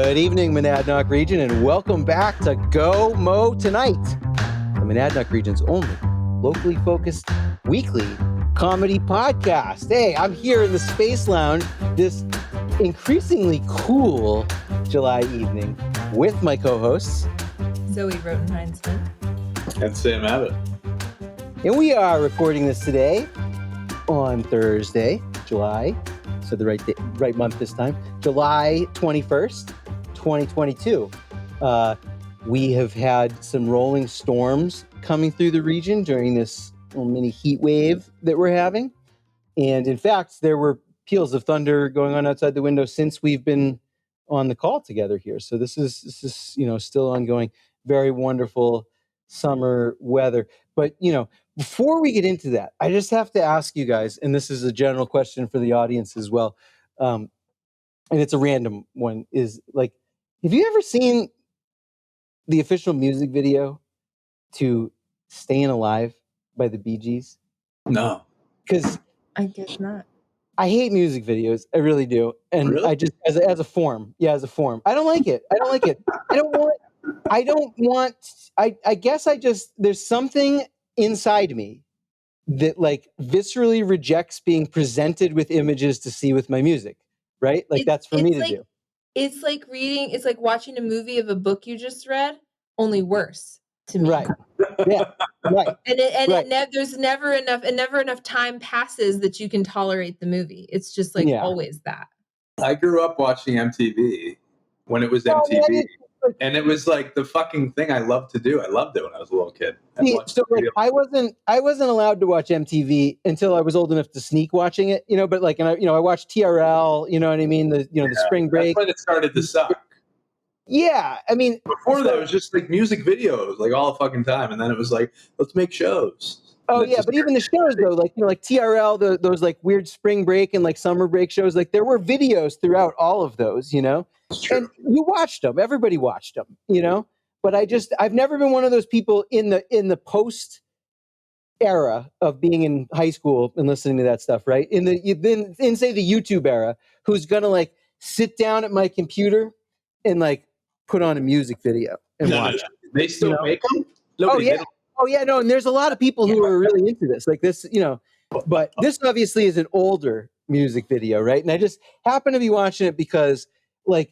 Good evening, Monadnock region, and welcome back to GoMo Tonight, the Monadnock region's only locally focused weekly comedy podcast. Hey, I'm here in the Space Lounge this increasingly cool July evening with my co-hosts, Zoe Rotenheim-Smith and Sam Abbott. And we are recording this today on Thursday, July, so the right month this time, July 21st, 2022. We have had some rolling storms coming through the region during this little mini heat wave that we're having. And in fact, there were peals of thunder going on outside the window since we've been on the call together here. So this is still ongoing, very wonderful summer weather. But, before we get into that, I just have to ask you guys, and this is a general question for the audience as well, and it's a random one, is like, have you ever seen the official music video to Staying Alive by the Bee Gees? No. Because I guess not. I hate music videos. I really do. And really? I just, as a form. Yeah, as a form. I don't like it. I guess there's something inside me that like viscerally rejects being presented with images to see with my music, right? Like that's for me to do. It's like watching a movie of a book you just read, only worse to me. Right. Yeah. Right. There's never enough time passes that you can tolerate the movie. It's just like always that. I grew up watching MTV when it was MTV. And it was like the fucking thing I loved to do. I loved it when I was a little kid. I wasn't allowed to watch MTV until I was old enough to sneak watching it, but I watched TRL, you know what I mean? The spring break. That's when it started to suck. Yeah. I mean, before that it was just like music videos, like all the fucking time. And then it was like, let's make shows. Oh yeah, but even the shows though, like TRL, those like weird spring break and like summer break shows, like there were videos throughout all of those, and you watched them. Everybody watched them, But I've never been one of those people in the post era of being in high school and listening to that stuff, right? In say the YouTube era, who's gonna like sit down at my computer and like put on a music video and watch it. They still make them? Oh yeah, no, and there's a lot of people who are really into this, like this, but this obviously is an older music video, right? And I just happen to be watching it because, like,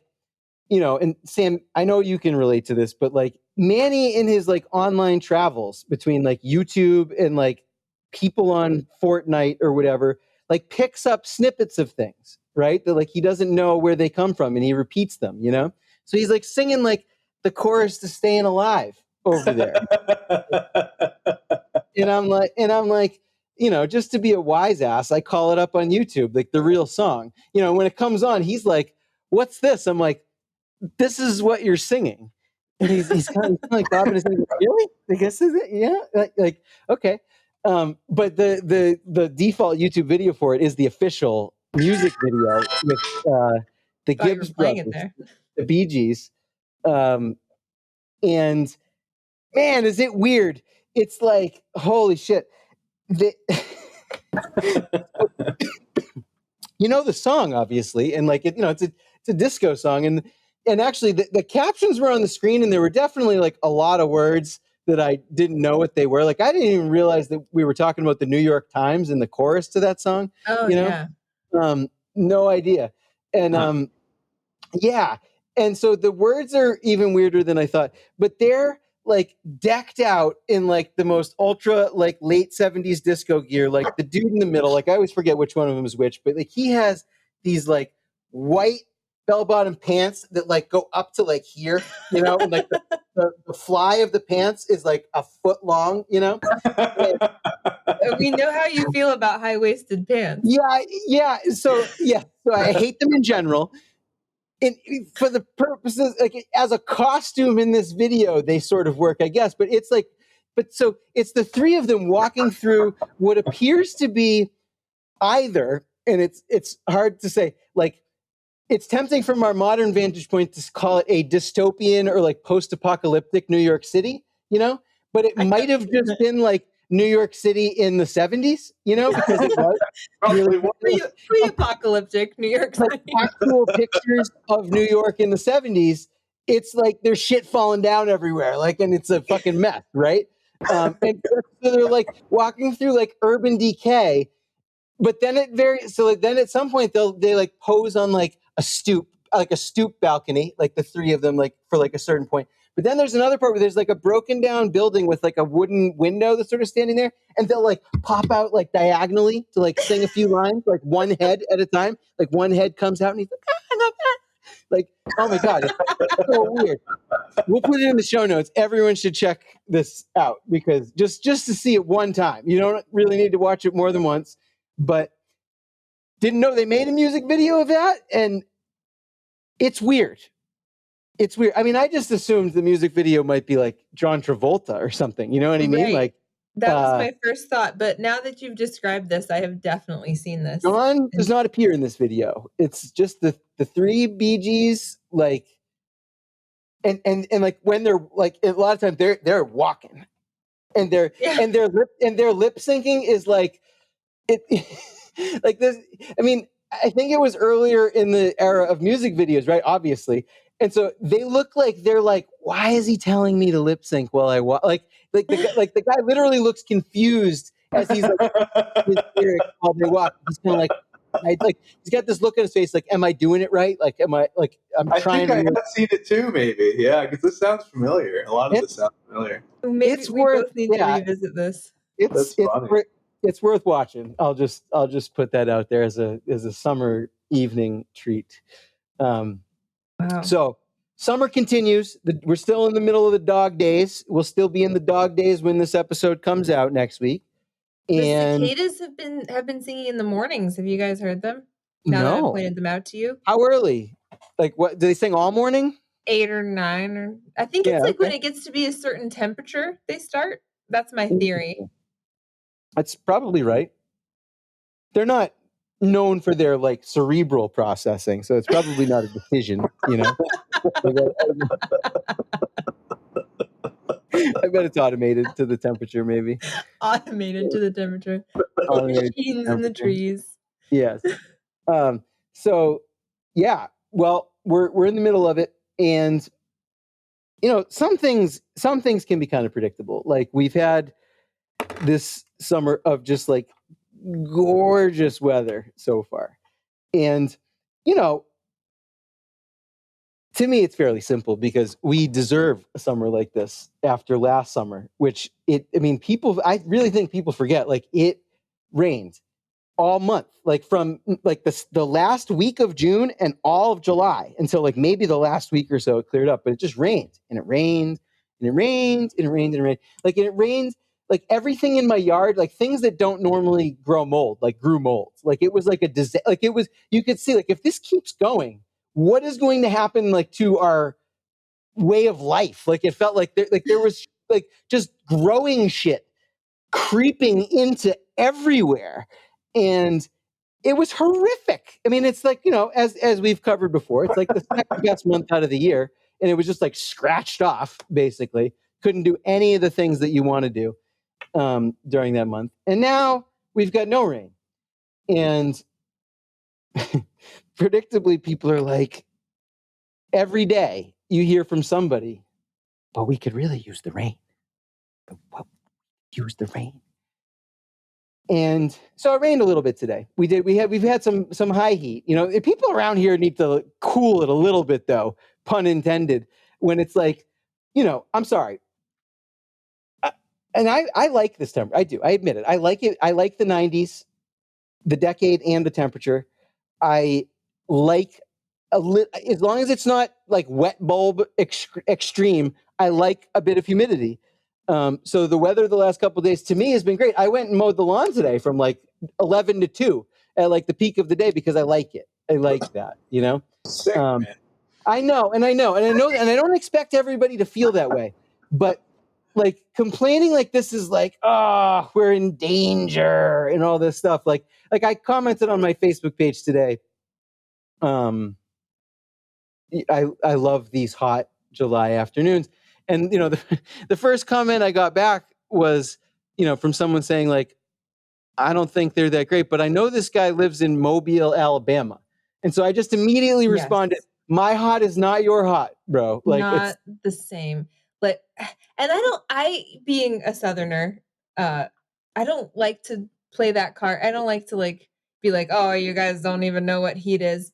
and Sam, I know you can relate to this, but like Manny in his like online travels between like YouTube and like people on Fortnite or whatever, like picks up snippets of things, right? That like he doesn't know where they come from and he repeats them, So he's like singing like the chorus to Staying Alive over there. and I'm like, just to be a wise ass, I call it up on YouTube, like the real song. When it comes on, he's like, "What's this?" I'm like, "This is what you're singing." And he's kind of like bobbing his head, "Really? I guess is it? Yeah." Like okay. But the default YouTube video for it is the official music video with the Gibbs brothers, the Bee Gees. And man, is it weird? It's like, holy shit. The song, obviously, and like it's a disco song, and actually the captions were on the screen, and there were definitely like a lot of words that I didn't know what they were. Like I didn't even realize that we were talking about the New York Times in the chorus to that song. Oh yeah. No idea. And yeah. And so the words are even weirder than I thought, but they're like decked out in like the most ultra like late 70s disco gear. Like the dude in the middle, like I always forget which one of them is which, but like he has these like white bell-bottom pants that like go up to like here, and like the fly of the pants is like a foot long, And, we know how you feel about high-waisted pants. Yeah. So I hate them in general. And for the purposes, like as a costume in this video, they sort of work, I guess. But it's like, so it's the three of them walking through what appears to be either, and it's hard to say, like it's tempting from our modern vantage point to call it a dystopian or like post-apocalyptic New York City, but it might have just been like New York City in the 70s, because it was really pre-apocalyptic New York City. Like actual pictures of New York in the 70s. It's like there's shit falling down everywhere, and it's a fucking mess, right? And so they're like walking through like urban decay, but then then at some point they like pose on like a stoop balcony, like the three of them, like for like a certain point. But then there's another part where there's like a broken down building with like a wooden window that's sort of standing there, and they'll like pop out like diagonally to like sing a few lines, like one head at a time. Like one head comes out and he's like, oh my God, it's so weird. We'll put it in the show notes. Everyone should check this out because just to see it one time. You don't really need to watch it more than once. But didn't know they made a music video of that, and it's weird. It's weird. I mean, I just assumed the music video might be like John Travolta or something. You know what I mean? Right. Like that was my first thought. But now that you've described this, I have definitely seen this. John does not appear in this video. It's just the three Bee Gees, like, and like when they're like a lot of times they're walking, and their lip syncing is like it like this. I mean, I think it was earlier in the era of music videos, right? Obviously. And so they look like they're like, why is he telling me to lip sync while I walk? Like the guy literally looks confused as he's like his lyrics while they walk. He's kind of like he's got this look on his face, like, am I doing it right? Like, am I like I'm trying? I think I have seen it too, maybe. Yeah, because this sounds familiar. A lot of this sounds familiar. Maybe it's both need to revisit this. It's worth watching. I'll just put that out there as a summer evening treat. Wow. So summer continues. We're still in the middle of the dog days. We'll still be in the dog days when this episode comes out next week. And the cicadas have been singing in the mornings. Have you guys heard them? Now that I pointed them out to you. How early? Like what? Do they sing all morning? 8 or 9, or I think it's like when it gets to be a certain temperature, they start. That's my theory. That's probably right. They're not known for their like cerebral processing, so it's probably not a decision, I bet it's automated to the temperature, maybe. Automated to the temperature. Machines in the trees. Yes. So yeah, well, we're in the middle of it, and some things can be kind of predictable. Like we've had this summer of just like gorgeous weather so far. And, to me, it's fairly simple because we deserve a summer like this after last summer, I really think people forget, like it rained all month, like from like the last week of June and all of July until like maybe the last week or so it cleared up, but it just rained and it rained and it rained and it rained and it rained. Like, and it rained like everything in my yard, like things that don't normally grow mold, like grew mold. Like it was like a disaster. Like it was, you could see like if this keeps going, what is going to happen like to our way of life? Like it felt like there was like just growing shit creeping into everywhere. And it was horrific. I mean, it's like, as we've covered before, it's like the second best month out of the year. And it was just like scratched off, basically. Couldn't do any of the things that you want to do during that month. And now we've got no rain. And predictably, people are like, every day you hear from somebody, but we could really use the rain. Use the rain. And so it rained a little bit today. We've had some high heat. People around here need to cool it a little bit, though, pun intended, when it's like, I'm sorry. And I like this temperature. I do. I admit it. I like it. I like the 90s, the decade, and the temperature. I like as long as it's not like wet bulb extreme. I like a bit of humidity. So the weather the last couple of days to me has been great. I went and mowed the lawn today from like 11 to 2 at like the peak of the day because I like it. I like that, Sick, man. I know, and I don't expect everybody to feel that way, but like complaining like this is like, we're in danger and all this stuff. Like I commented on my Facebook page today. I love these hot July afternoons. And, the first comment I got back was, from someone saying like, I don't think they're that great, but I know this guy lives in Mobile, Alabama. And so I just immediately responded, my hot is not your hot, bro. Like, not the same. But, and I being a Southerner, I don't like to play that card. I don't like to like be like, oh, you guys don't even know what heat is.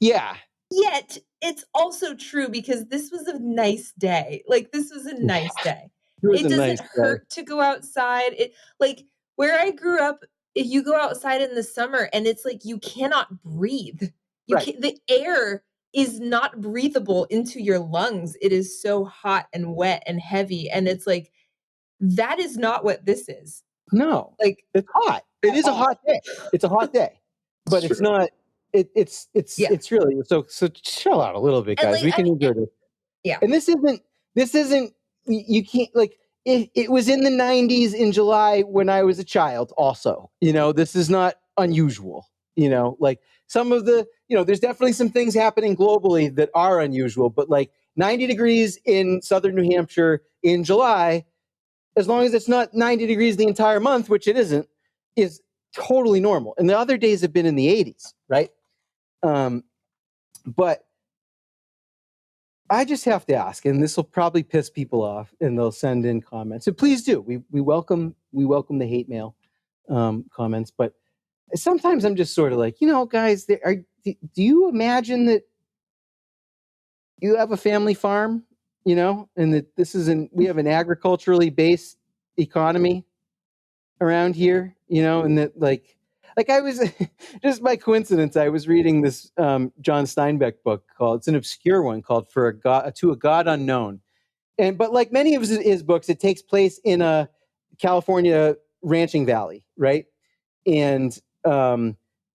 Yeah. Yet it's also true because this was a nice day. Like this was a nice day. It doesn't hurt to go outside. It like where I grew up, if you go outside in the summer and it's like you cannot breathe. The air is not breathable into your lungs. It is so hot and wet and heavy. And it's like that is not what this is. No. Like it's hot. It is a hot day. It's a hot day. But it's not it's really so chill out a little bit, guys. We can enjoy this. Yeah. And this isn't you can't like it was in the 90s in July when I was a child also. This is not unusual. Like some of the, there's definitely some things happening globally that are unusual, but like 90 degrees in southern New Hampshire in July, as long as it's not 90 degrees the entire month, which it isn't, is totally normal. And the other days have been in the 80s, right? But I just have to ask, and this will probably piss people off, and they'll send in comments. So please do. We welcome the hate mail comments. But sometimes I'm just sort of like, guys, do you imagine that you have a family farm, and that we have an agriculturally based economy around here, and that like I was just by coincidence, I was reading this John Steinbeck book it's an obscure one called To a God Unknown. But like many of his books, it takes place in a California ranching valley, right? And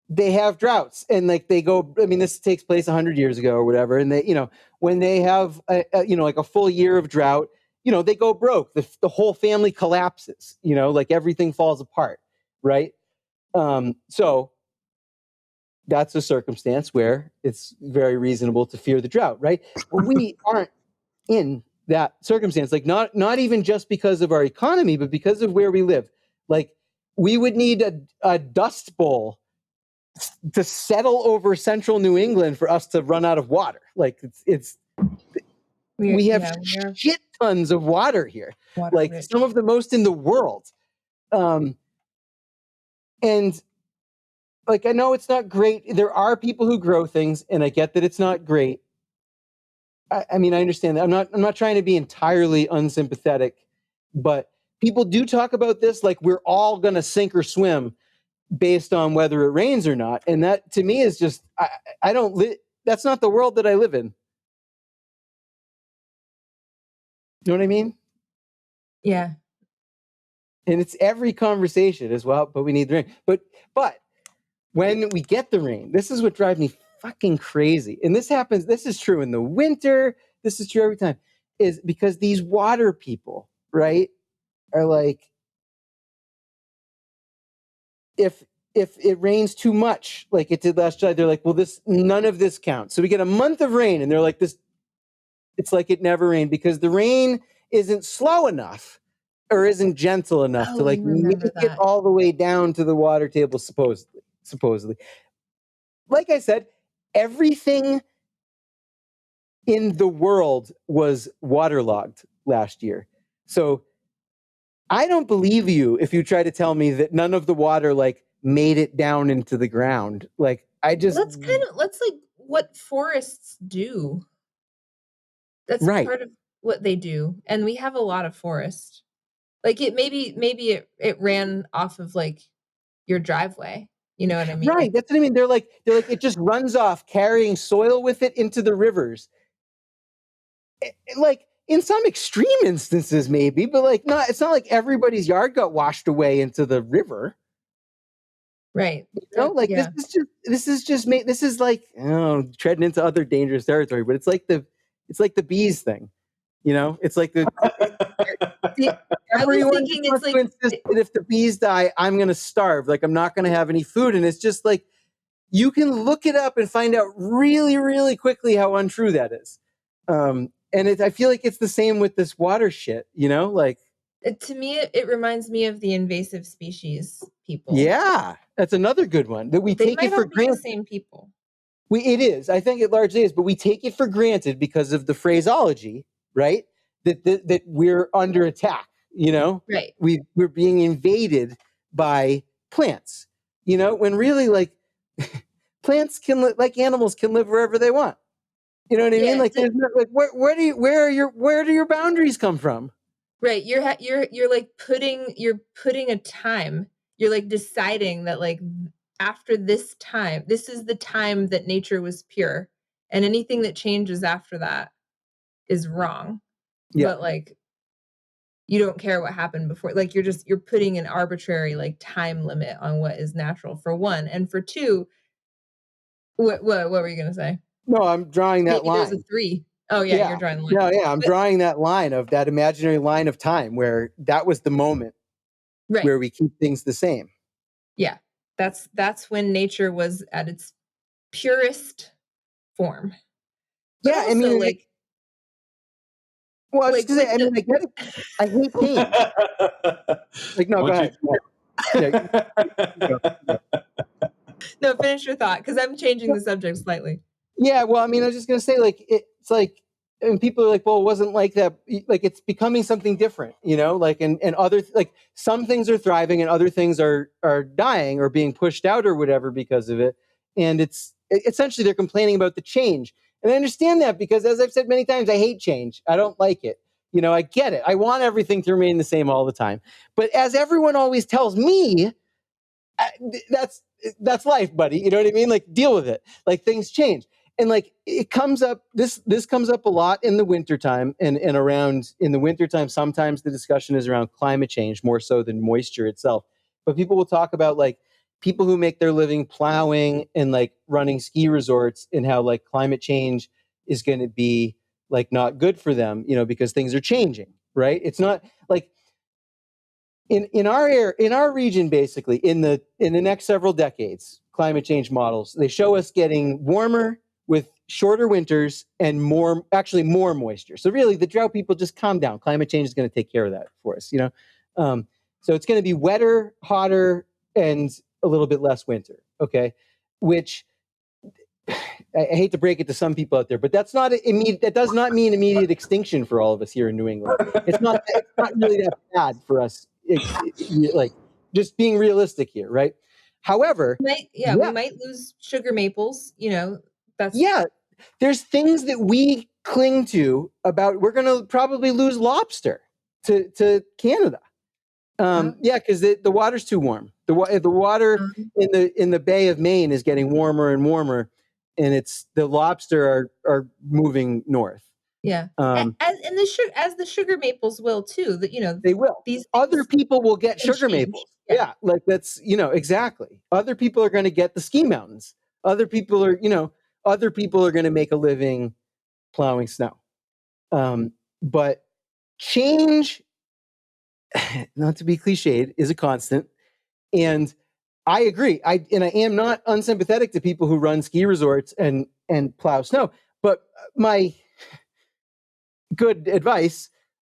they have droughts and like this takes place 100 years ago or whatever. And they, when they have like a full year of drought, they go broke. The whole family collapses, like everything falls apart, right? So that's a circumstance where it's very reasonable to fear the drought, right? But we aren't in that circumstance, like not even just because of our economy, but because of where we live. Like we would need a dust bowl to settle over central New England for us to run out of water. Like we have shit tons of water here, like some of the most in the world. And like, I know it's not great. There are people who grow things, and I get that it's not great. I mean, I understand that. I'm not trying to be entirely unsympathetic, but people do talk about this like we're all going to sink or swim based on whether it rains or not. And that to me is just, that's not the world that I live in. You know what I mean? Yeah. And it's every conversation as well, but we need the rain. But when we get the rain, this is what drives me fucking crazy. And this is true in the winter, this is true every time, is because these water people, right, are like, if it rains too much, like it did last July, they're like, well, none of this counts. So we get a month of rain and they're like, it's like it never rained because the rain isn't slow enough or isn't gentle enough to like make it all the way down to the water table, supposedly. Like I said, everything in the world was waterlogged last year. So I don't believe you if you try to tell me that none of the water like made it down into the ground. Like that's like what forests do. That's part of what they do. And we have a lot of forest. Like maybe it ran off of like your driveway. You know what I mean? Right. That's what I mean. They're like it just runs off carrying soil with it into the rivers. Like in some extreme instances, maybe, but like it's not like everybody's yard got washed away into the river. Right. Like this is like treading into other dangerous territory, but it's like the bees thing. It's like everyone wants to insist that if the bees die, I'm going to starve. Like I'm not going to have any food. And it's just like, you can look it up and find out really, really quickly how untrue that is. And I feel like it's the same with this water shit, like To me, it reminds me of the invasive species people. Yeah, that's another good one that we take it for granted. They might all be the same people. It is. I think it largely is, but we take it for granted because of the phraseology, right? That we're under attack. Right? We're being invaded by plants. When really, like, plants like animals can live wherever they want. You know what I mean? Like, there's no, like, where do your boundaries come from? Right. You're like putting a time. You're like deciding that, like, after this time, this is the time that nature was pure, and anything that changes after that is wrong. Yeah. But, like, you don't care what happened before. Like, you're putting an arbitrary, like, time limit on what is natural, for one, and for two. What were you gonna say? No, I'm drawing that Maybe line. there's a 3. Oh yeah, you're drawing the line. No, yeah, I'm drawing that line of that imaginary line of time where that was the moment, right, where we keep things the same. Yeah, that's when nature was at its purest form. But Yeah, also, I mean, like, well, I was just gonna say, I mean, I get it. I hate change. Like, no, go ahead. Yeah. No, finish your thought, because I'm changing the subject slightly. Yeah, well, I mean, I was just gonna say, like, it's like, and people are like, well, it wasn't like that. Like, it's becoming something different, like, and other, like, some things are thriving and other things are dying or being pushed out or whatever because of it. And it's essentially they're complaining about the change. And I understand that because, as I've said many times, I hate change. I don't like it. I get it. I want everything to remain the same all the time. But as everyone always tells me, that's life, buddy. You know what I mean? Like, deal with it. Like, things change. And, like, it comes up, this comes up a lot in the wintertime and around in the wintertime. Sometimes the discussion is around climate change more so than moisture itself. But people will talk about, like, people who make their living plowing and, like, running ski resorts, and how, like, climate change is going to be, like, not good for them, because things are changing, right? It's not like, in our region, basically, in the next several decades, climate change models, they show us getting warmer with shorter winters and more moisture. So really, the drought people, just calm down. Climate change is going to take care of that for us. So it's going to be wetter, hotter, and a little bit less winter. Okay, which I hate to break it to some people out there, but that's not immediate. That does not mean immediate extinction for all of us here in New England. It's not really that bad for us. Like, just being realistic here, right? However, we might lose sugar maples. There's things that we cling to about. We're going to probably lose lobster to Canada. Yeah, because the water's too warm. The water in the Bay of Maine is getting warmer and warmer, and the lobster are moving north. Yeah, as the sugar maples will too. They will. These other people will get sugar maples. Yeah, like that's exactly. Other people are going to get the ski mountains. Other people are going to make a living plowing snow. But change, not to be cliched, is a constant. And I agree. I am not unsympathetic to people who run ski resorts and plow snow. But my good advice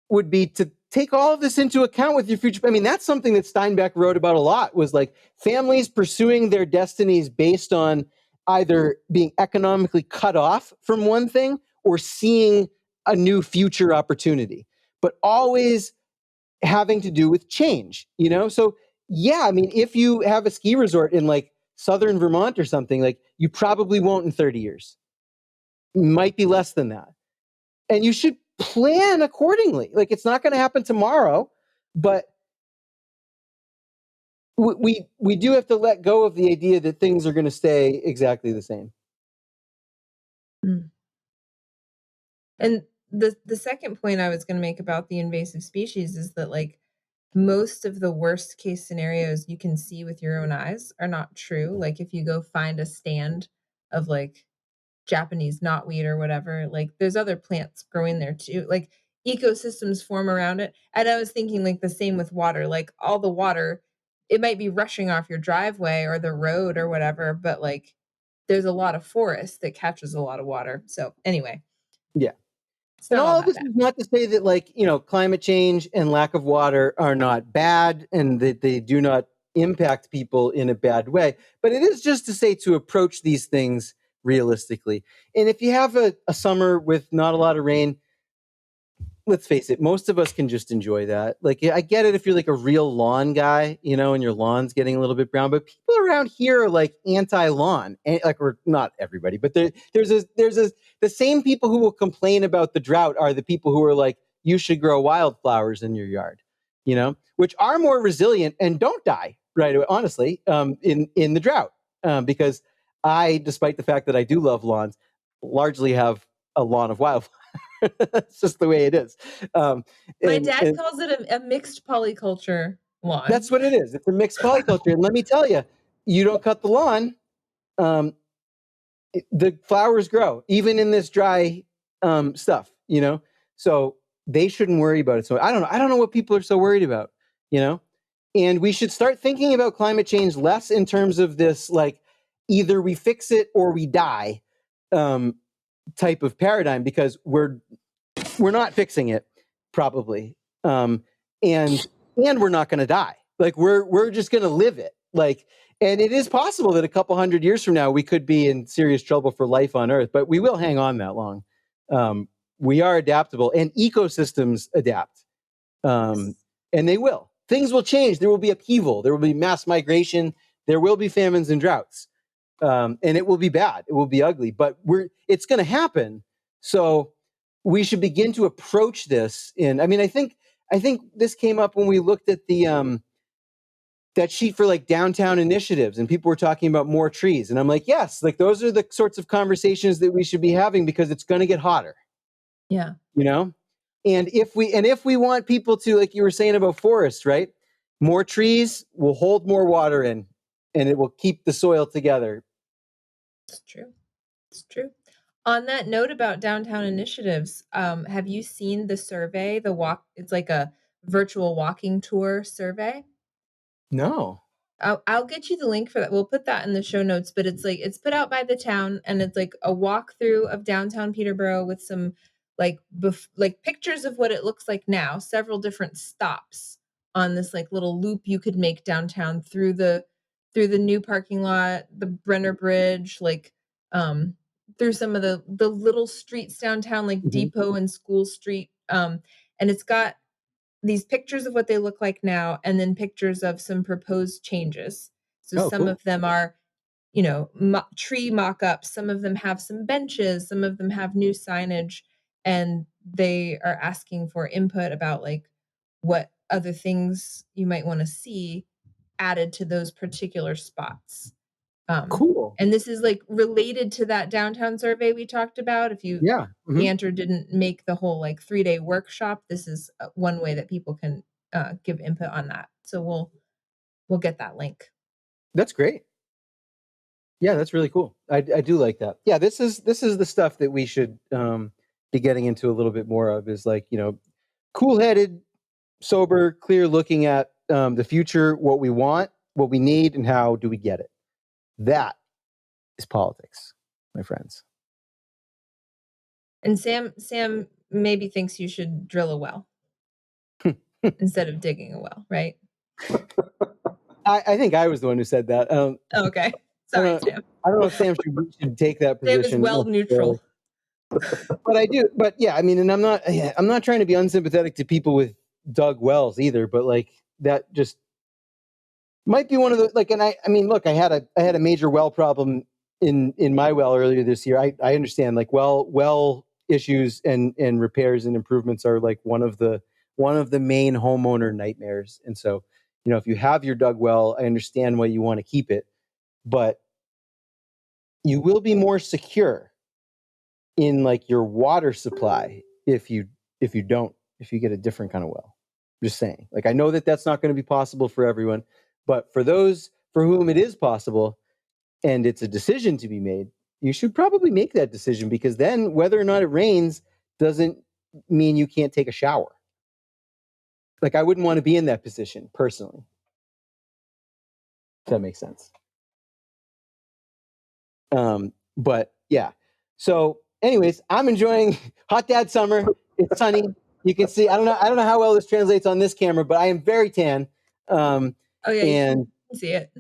would be to take all of this into account with your future. I mean, that's something that Steinbeck wrote about a lot, was like families pursuing their destinies based on either being economically cut off from one thing or seeing a new future opportunity, but always having to do with change, So, yeah, I mean, if you have a ski resort in, like, southern Vermont or something, like, you probably won't in 30 years. Might be less than that. And you should plan accordingly. Like, it's not going to happen tomorrow, but we do have to let go of the idea that things are going to stay exactly the same. And the second point I was going to make about the invasive species is that, like, most of the worst case scenarios you can see with your own eyes are not true. Like, if you go find a stand of, like, Japanese knotweed or whatever, like, there's other plants growing there too. Like, ecosystems form around it. And I was thinking, like, the same with water. Like, all the water, it might be rushing off your driveway or the road or whatever, but, like, there's a lot of forest that catches a lot of water. So anyway. Yeah. It's And not all all of that this bad. is not to say that, like, climate change and lack of water are not bad and that they do not impact people in a bad way. But it is just to say to approach these things realistically. And if you have a summer with not a lot of rain, let's face it, most of us can just enjoy that. Like, I get it if you're like a real lawn guy, and your lawn's getting a little bit brown, but people around here are like anti-lawn, and or not everybody, but the same people who will complain about the drought are the people who are like, you should grow wildflowers in your yard, which are more resilient and don't die right away, honestly, in the drought, because I, despite the fact that I do love lawns, largely have a lawn of wildflowers. It's just the way it is. My dad calls it a mixed polyculture lawn. That's what it is. It's a mixed polyculture. And let me tell you, you don't cut the lawn, the flowers grow, even in this dry stuff, So they shouldn't worry about it. So I don't know what people are so worried about, And we should start thinking about climate change less in terms of this, like, either we fix it or we die type of paradigm, because we're not fixing it, probably, and we're not going to die. Like, we're just going to live it. Like, and it is possible that a couple hundred years from now we could be in serious trouble for life on Earth, but we will hang on that long. We are adaptable, and ecosystems adapt, and they will. Things will change. There will be upheaval. There will be mass migration. There will be famines and droughts, and it will be bad. It will be ugly. But it's going to happen. So we should begin to approach this I think this came up when we looked at the that sheet for like downtown initiatives, and people were talking about more trees, and I'm like, yes, like those are the sorts of conversations that we should be having, because it's going to get hotter. Yeah. And if we want people to, like you were saying about forests, right? More trees will hold more water in, and it will keep the soil together. It's true. On that note about downtown initiatives, have you seen the survey, it's like a virtual walking tour survey? No. I'll get you the link for that. We'll put that in the show notes, but it's put out by the town, and it's like a walkthrough of downtown Peterborough with some like pictures of what it looks like now, several different stops on this like little loop you could make downtown through the new parking lot, the Brenner Bridge, like through some of the little streets downtown, like Depot and School Street. And it's got these pictures of what they look like now, and then pictures of some proposed changes. So some of them are, tree mock-ups. Some of them have some benches. Some of them have new signage, and they are asking for input about like what other things you might want to see added to those particular spots. Cool. And this is like related to that downtown survey we talked about. If you Cantor didn't make the whole like 3-day workshop, this is one way that people can give input on that. So we'll get that link. That's great. Yeah, that's really cool. I do like that. Yeah, this is the stuff that we should be getting into a little bit more of, is like, cool-headed, sober, clear looking at the future, what we want, what we need, and how do we get it. That is politics, my friends. And Sam maybe thinks you should drill a well instead of digging a well, right? I think I was the one who said that. Okay. Sorry, Sam. I don't know if Sam should take that position. Sam is well neutral. But I do. But yeah, I mean, and I'm not trying to be unsympathetic to people with dug wells either, but like that just might be one of the, like, and I mean, look, I had a major well problem in my well earlier this year. I understand, like, well issues and repairs and improvements are like one of the main homeowner nightmares. And so, if you have your dug well, I understand why you want to keep it, but you will be more secure in like your water supply if you get a different kind of well. I'm just saying, like, I know that that's not going to be possible for everyone, but for those for whom it is possible and it's a decision to be made, you should probably make that decision, because then whether or not it rains doesn't mean you can't take a shower. Like, I wouldn't want to be in that position personally. If that makes sense. But yeah, so anyways, I'm enjoying hot dad summer. It's sunny. You can see. I don't know how well this translates on this camera, but I am very tan. Oh yeah, and you can see it.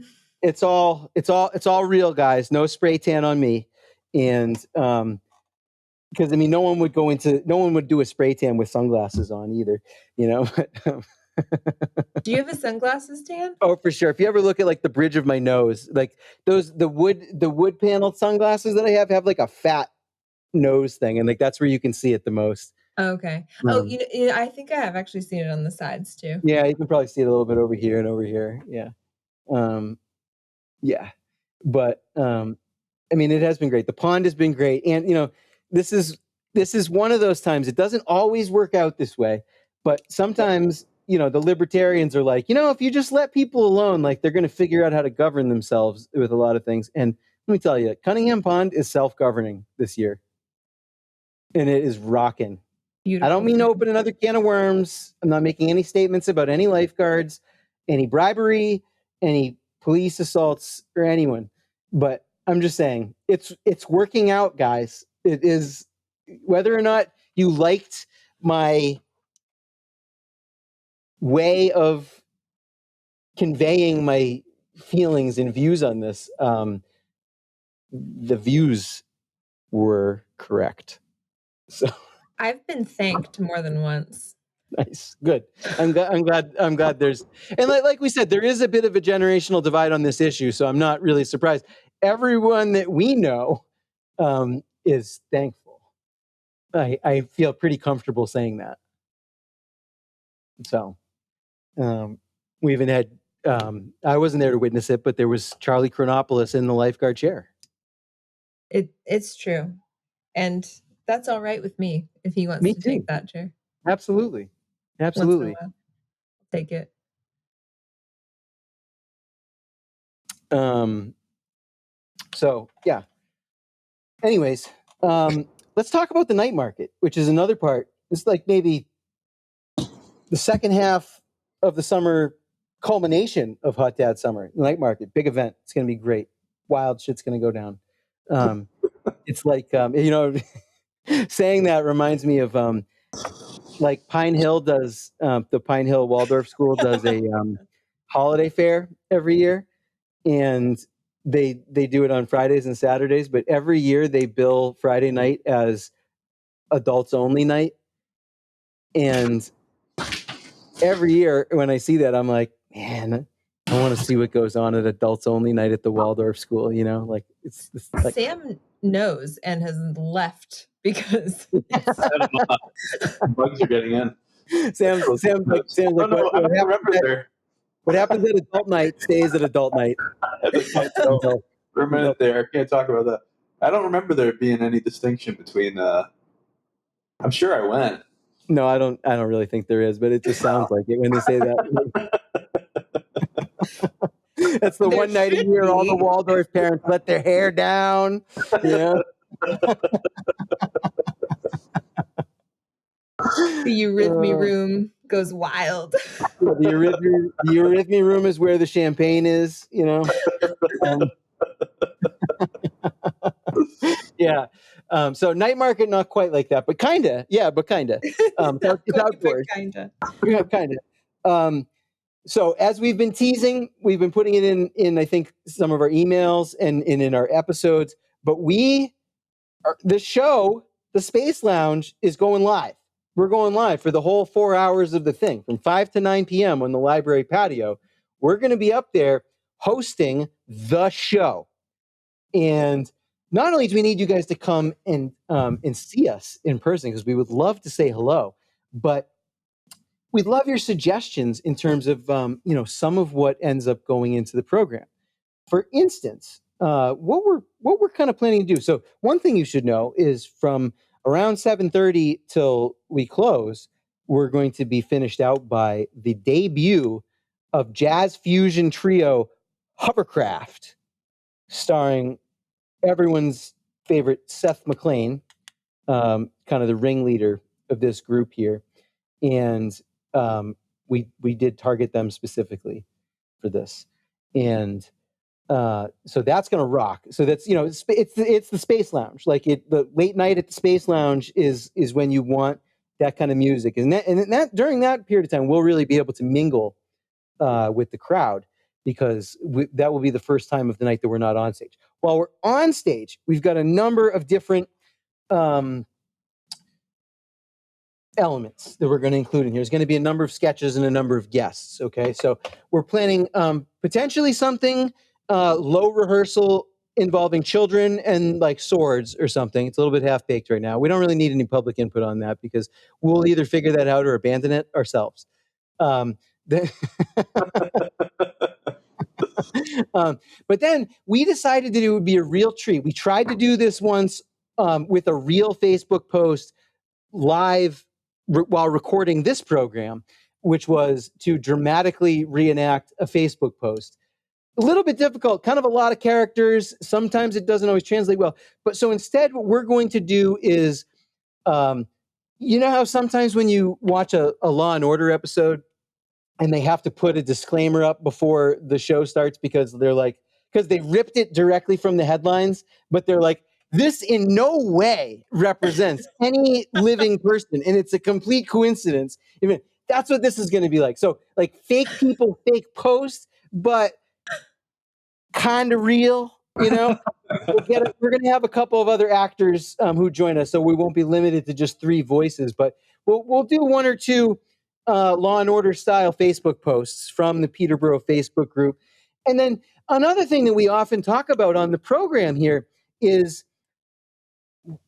It's all real, guys. No spray tan on me. And because I mean, no one would do a spray tan with sunglasses on either, you know. Do you have a sunglasses tan? Oh, for sure. If you ever look at like the bridge of my nose, like the wood paneled sunglasses that I have like a fat nose thing, and like that's where you can see it the most. Okay. I think I have actually seen it on the sides too. Yeah, you can probably see it a little bit over here and over here. Yeah. Yeah. But I mean, it has been great. The pond has been great. And you know, this is one of those times. It doesn't always work out this way, but sometimes, you know, the libertarians are like, you know, if you just let people alone, like they're going to figure out how to govern themselves with a lot of things. And let me tell you, Cunningham Pond is self-governing this year. And it is rocking. Beautiful. I don't mean to open another can of worms. I'm not making any statements about any lifeguards, any bribery, any police assaults, or anyone. But I'm just saying, it's working out, guys. It is, whether or not you liked my way of conveying my feelings and views on this, the views were correct. So I've been thanked more than once. Nice, good. I'm glad there's, and like we said, there is a bit of a generational divide on this issue, so I'm not really surprised. Everyone that we know is thankful. I feel pretty comfortable saying that. So we even had, I wasn't there to witness it, but there was Charlie Chronopoulos in the lifeguard chair. It's true, and that's all right with me if he wants to take that chair. Absolutely. Take it. So yeah. Anyways, let's talk about the night market, which is another part. It's like maybe the second half of the summer culmination of Hot Dad Summer. The night market, big event. It's going to be great. Wild shit's going to go down. It's like, you know, saying that reminds me of like Pine Hill does, the Pine Hill Waldorf School does a holiday fair every year. And they do it on Fridays and Saturdays, but every year they bill Friday night as adults only night. And every year when I see that, I'm like, man, I want to see what goes on at adults only night at the Waldorf school, you know, like it's like Sam knows and has left because bugs are getting in. Sam's like, what happens at adult night stays at adult night. For a minute there, I can't talk about that. I don't remember there being any distinction between. I'm sure I went. No, I don't really think there is, but it just sounds like it when they say that. That's the one night a year all the Waldorf parents let their hair down. Yeah. The Eurythmy room goes wild. The Eurythmy room is where the champagne is, you know. Yeah. So night market, not quite like that, but kinda. Yeah, but kinda. It's outdoors. Kinda. Yeah, kinda. So as we've been teasing, we've been putting it in I think some of our emails and in our episodes, but the show, the Space Lounge, is going live. We're going live for the whole 4 hours of the thing, from 5 to 9 p.m. on the Library Patio. We're going to be up there hosting the show. And not only do we need you guys to come and see us in person, because we would love to say hello, but we'd love your suggestions in terms of you know, some of what ends up going into the program. For instance, what we're kind of planning to do. So one thing you should know is from around 7:30 till we close, we're going to be finished out by the debut of jazz fusion trio HOVERCRAFT, starring everyone's favorite Seth MacFarlane, kind of the ringleader of this group here. And we did target them specifically for this. And So that's going to rock. So that's, it's the Space Lounge. Like the late night at the Space Lounge is when you want that kind of music. And that during that period of time, we'll really be able to mingle with the crowd, because that will be the first time of the night that we're not on stage. While we're on stage, we've got a number of different elements that we're going to include in here. There's going to be a number of sketches and a number of guests. Okay, so we're planning potentially something low rehearsal involving children and like swords or something. It's a little bit half-baked right now. We don't really need any public input on that, because we'll either figure that out or abandon it ourselves. But then we decided that it would be a real treat. We tried to do this once with a real Facebook post live while recording this program, which was to dramatically reenact a Facebook post. A little bit difficult, kind of a lot of characters. Sometimes it doesn't always translate well. But so instead, what we're going to do is, you know how sometimes when you watch a Law and Order episode and they have to put a disclaimer up before the show starts because they ripped it directly from the headlines, but they're like, this in no way represents any living person, and it's a complete coincidence. That's what this is going to be like. So, like, fake people, fake posts, but kind of real, We're going to have a couple of other actors who join us, so we won't be limited to just 3 voices, but we'll do 1 or 2 Law and Order style Facebook posts from the Peterborough Facebook group. And then another thing that we often talk about on the program here is,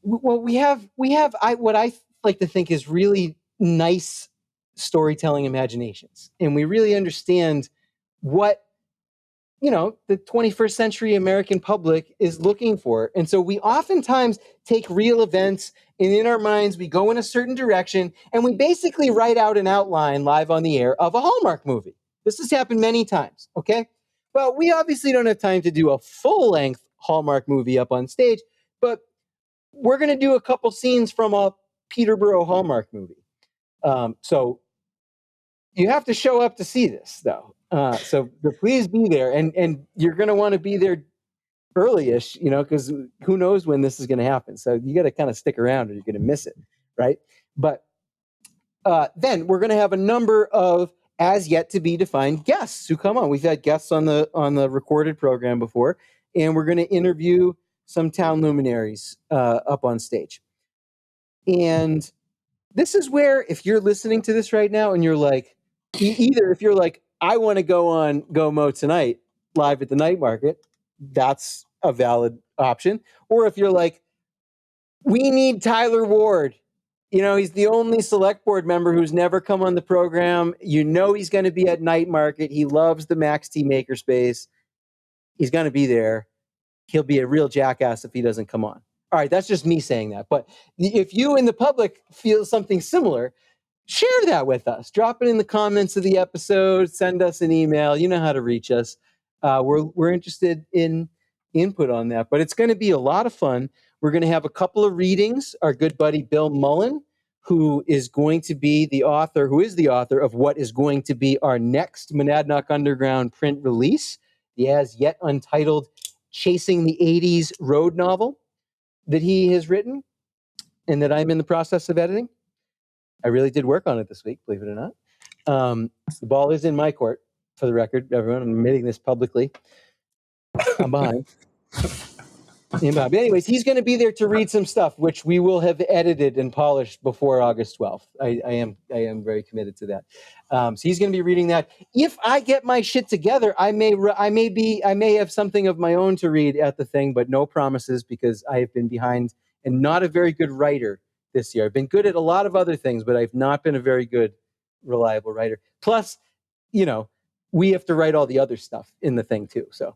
we have what I like to think is really nice storytelling imaginations, and we really understand what the 21st century American public is looking for. And so we oftentimes take real events, and in our minds we go in a certain direction, and we basically write out an outline live on the air of a Hallmark movie. This has happened many times. Okay, well, we obviously don't have time to do a full-length Hallmark movie up on stage, but we're going to do a couple scenes from a Peterborough Hallmark movie. So you have to show up to see this, though. So please be there, and you're going to want to be there early-ish, because who knows when this is going to happen. So you got to kind of stick around, or you're going to miss it, right? But then we're going to have a number of as yet to be defined guests who come on. We've had guests on the recorded program before, and we're going to interview some town luminaries up on stage. And this is where, if you're listening to this right now and you're like, either if you're like, I want to go on GoMo Tonight live at the night market, that's a valid option. Or if you're like, we need Tyler Ward. He's the only select board member who's never come on the program. He's going to be at night market. He loves the Max T Makerspace. He's going to be there. He'll be a real jackass if he doesn't come on. All right, that's just me saying that. But if you in the public feel something similar, share that with us. Drop it in the comments of the episode. Send us an email. You know how to reach us. We're interested in input on that. But it's going to be a lot of fun. We're going to have a couple of readings. Our good buddy Bill Mullen, who is the author of what is going to be our next Monadnock Underground print release, the as yet untitled Chasing the 80s road novel that he has written and that I'm in the process of editing. I really did work on it this week, believe it or not. The ball is in my court, for the record, everyone. I'm admitting this publicly. I'm behind. But anyways, he's going to be there to read some stuff, which we will have edited and polished before August 12th. I am very committed to that. So he's going to be reading that. If I get my shit together, I may have something of my own to read at the thing, but no promises, because I have been behind and not a very good writer this year. I've been good at a lot of other things, but I've not been a very good, reliable writer. Plus, we have to write all the other stuff in the thing too. So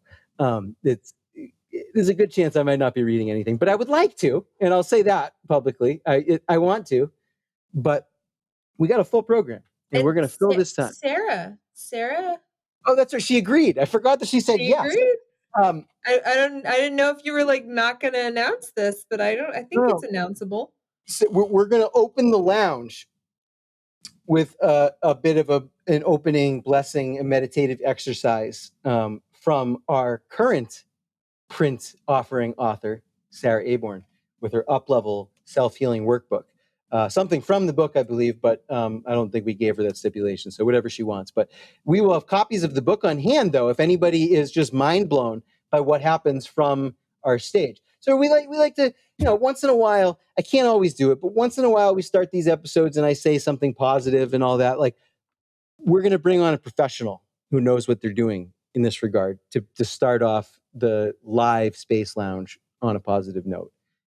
there's a good chance I might not be reading anything, but I would like to, and I'll say that publicly. I want to, but we got a full program, and we're going to fill this time. Sarah. Oh, that's right. She agreed. I forgot that she said yes. Agreed? I didn't know if you were like not going to announce this, but I think it's announceable. So we're going to open the lounge with a bit of an opening blessing and meditative exercise from our current print offering author, Sarah Aborn, with her up-level self-healing workbook. Something from the book, I believe, but I don't think we gave her that stipulation, so whatever she wants. But we will have copies of the book on hand, though, if anybody is just mind-blown by what happens from our stage. So we like to, once in a while, I can't always do it, but once in a while we start these episodes and I say something positive and all that. Like, we're going to bring on a professional who knows what they're doing in this regard to start off the live Space Lounge on a positive note.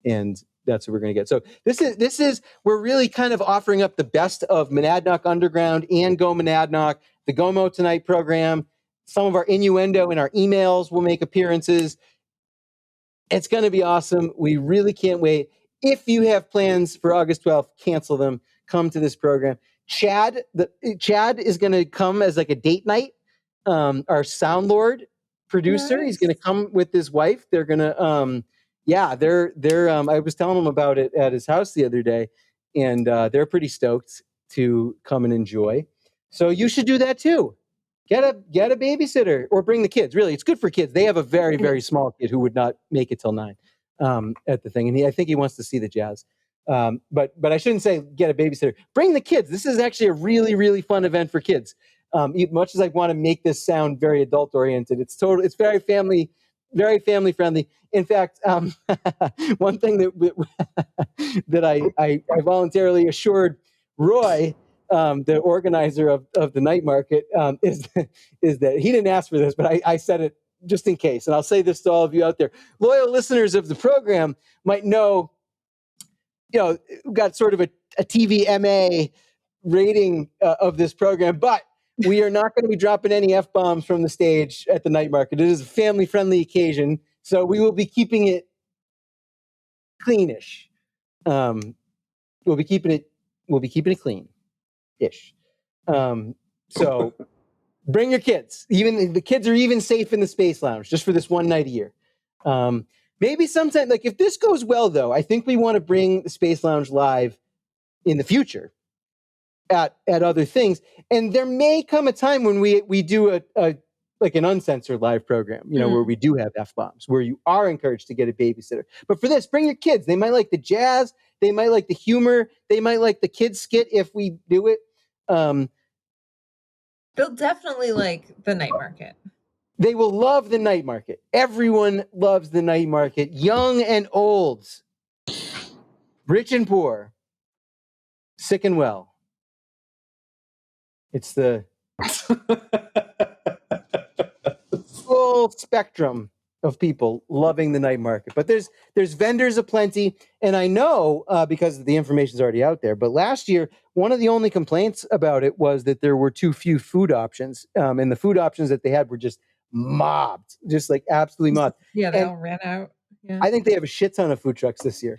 And that's what we're going to get. So this is we're really kind of offering up the best of Monadnock Underground and Go Monadnock, the GoMo Tonight program. Some of our innuendo in our emails will make appearances. It's going to be awesome. We really can't wait. If you have plans for August 12th, cancel them. Come to this program. Chad is going to come as like a date night. Our sound lord producer, nice. He's going to come with his wife. They're going to, I was telling him about it at his house the other day, and they're pretty stoked to come and enjoy. So you should do that too. Get a babysitter or bring the kids. Really, it's good for kids. They have a very, very small kid who would not make it till 9 at the thing. And I think he wants to see the jazz. But I shouldn't say get a babysitter. Bring the kids. This is actually a really, really fun event for kids. Much as I want to make this sound very adult oriented, it's very family friendly. In fact, one thing that I voluntarily assured Roy, the organizer of the night market, is that he didn't ask for this, but I said it just in case. And I'll say this to all of you out there. Loyal listeners of the program might know, we've got sort of a TVMA rating of this program, but we are not going to be dropping any F-bombs from the stage at the night market. It is a family-friendly occasion, so we will be keeping it cleanish. We'll be keeping it clean-ish. So bring your kids. Even the kids are even safe in the Space Lounge just for this one night a year. Maybe sometime, like if this goes well, though, I think we want to bring the Space Lounge live in the future at other things. And there may come a time when we do a like an uncensored live program, where we do have F-bombs, where you are encouraged to get a babysitter. But for this, bring your kids. They might like the jazz. They might like the humor. They might like the kids skit if we do it. They'll definitely like the night market. They will love the night market. Everyone loves the night market, young and old, rich and poor, sick and well. It's the full spectrum of people loving the night market. But there's vendors aplenty, and I know because the information's already out there. But last year, one of the only complaints about it was that there were too few food options, and the food options that they had were just mobbed, just like absolutely mobbed. Yeah, they all ran out. Yeah. I think they have a shit ton of food trucks this year.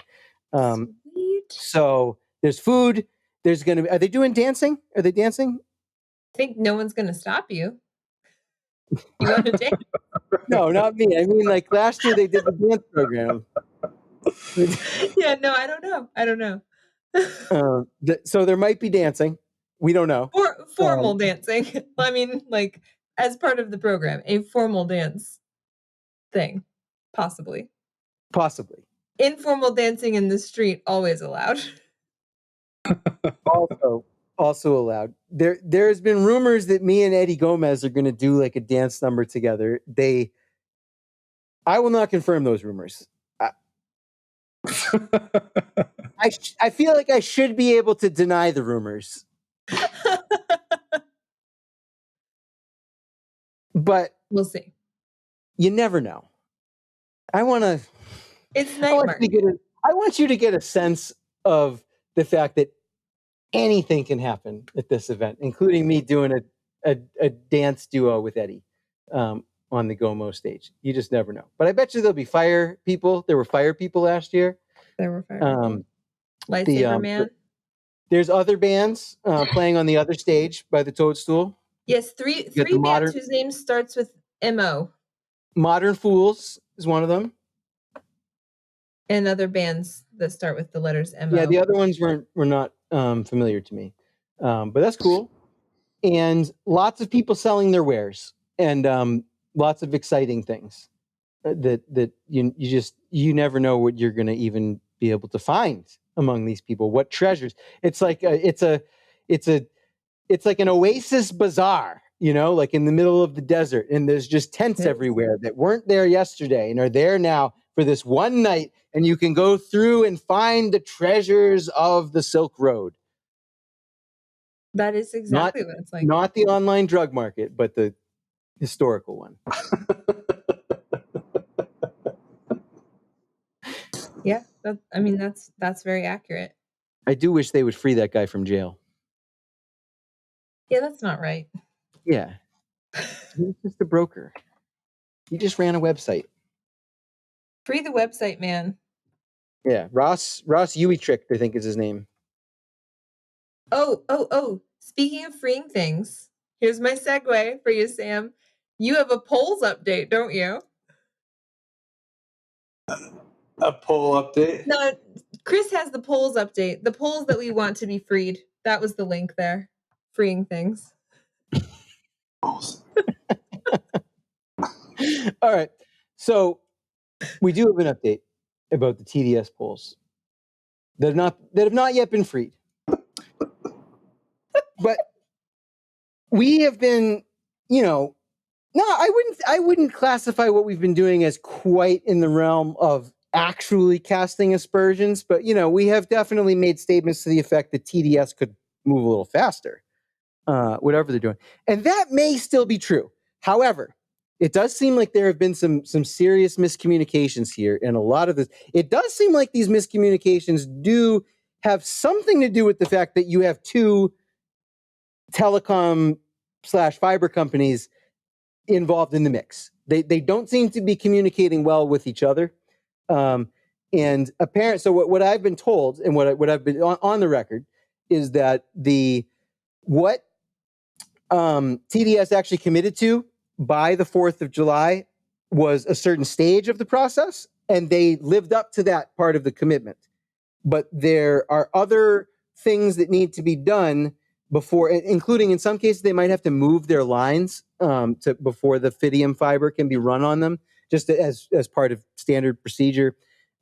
Sweet. So there's food. There's going to be. Are they doing dancing? Are they dancing? I think no one's going to stop you. You want to dance? No, not me. I mean, like last year they did the dance program. Yeah, no, I don't know. So there might be dancing. We don't know. Formal dancing. I mean, like as part of the program, a formal dance thing, possibly. Informal dancing in the street, always allowed. Also allowed. There's been rumors that me and Eddie Gomez are going to do like a dance number together. I will not confirm those rumors. I feel like I should be able to deny the rumors. But we'll see. You never know. It's night market. I want you to get a sense of the fact that anything can happen at this event, including me doing a dance duo with Eddie on the GoMo stage. You just never know. But I bet you there'll be fire people. There were fire people last year. There were fire people. Lightsaber Man. There's other bands playing on the other stage by the Toadstool. Yes, three bands whose name starts with M-O. Modern Fools is one of them. And other bands that start with the letters M-O. Yeah, the other ones were not familiar to me. But that's cool. And lots of people selling their wares. And lots of exciting things that you never know what you're going to even be able to find among these people. What treasures? It's like it's like an oasis bazaar, like in the middle of the desert, and there's just tents everywhere that weren't there yesterday and are there now for this one night, and you can go through and find the treasures of the Silk Road. That is exactly what it's like. Not the online drug market, but the historical one. Yeah, that's very accurate. I do wish they would free that guy from jail. Yeah, that's not right. Yeah. He's just a broker. He just ran a website. Free the website, man. Yeah, Ross Uetricht, I think is his name. Oh. Speaking of freeing things, here's my segue for you, Sam. You have a polls update, don't you? A poll update? No, Chris has the polls update. The polls that we want to be freed. That was the link there. Freeing things. All right. So we do have an update about the TDS polls that have not yet been freed. But we have been, I wouldn't classify what we've been doing as quite in the realm of actually casting aspersions, but we have definitely made statements to the effect that TDS could move a little faster, whatever they're doing. And that may still be true. However, it does seem like there have been some serious miscommunications here, and a lot of this, it does seem like these miscommunications do have something to do with the fact that you have two telecom/fiber companies involved in the mix. They don't seem to be communicating well with each other. And apparent. So what I've been told, and what I've been on the record, is that what TDS actually committed to by the 4th of July was a certain stage of the process, and they lived up to that part of the commitment. But there are other things that need to be done before, including in some cases they might have to move their lines before the Fidium fiber can be run on them, just as part of standard procedure.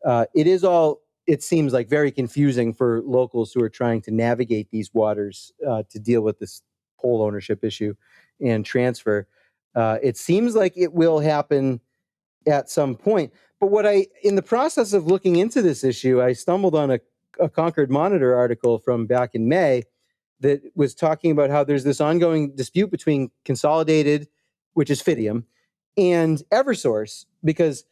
It seems like very confusing for locals who are trying to navigate these waters to deal with this pole ownership issue and transfer. It seems like it will happen at some point. But in the process of looking into this issue, I stumbled on a Concord Monitor article from back in May that was talking about how there's this ongoing dispute between Consolidated, which is Fidium, and Eversource, because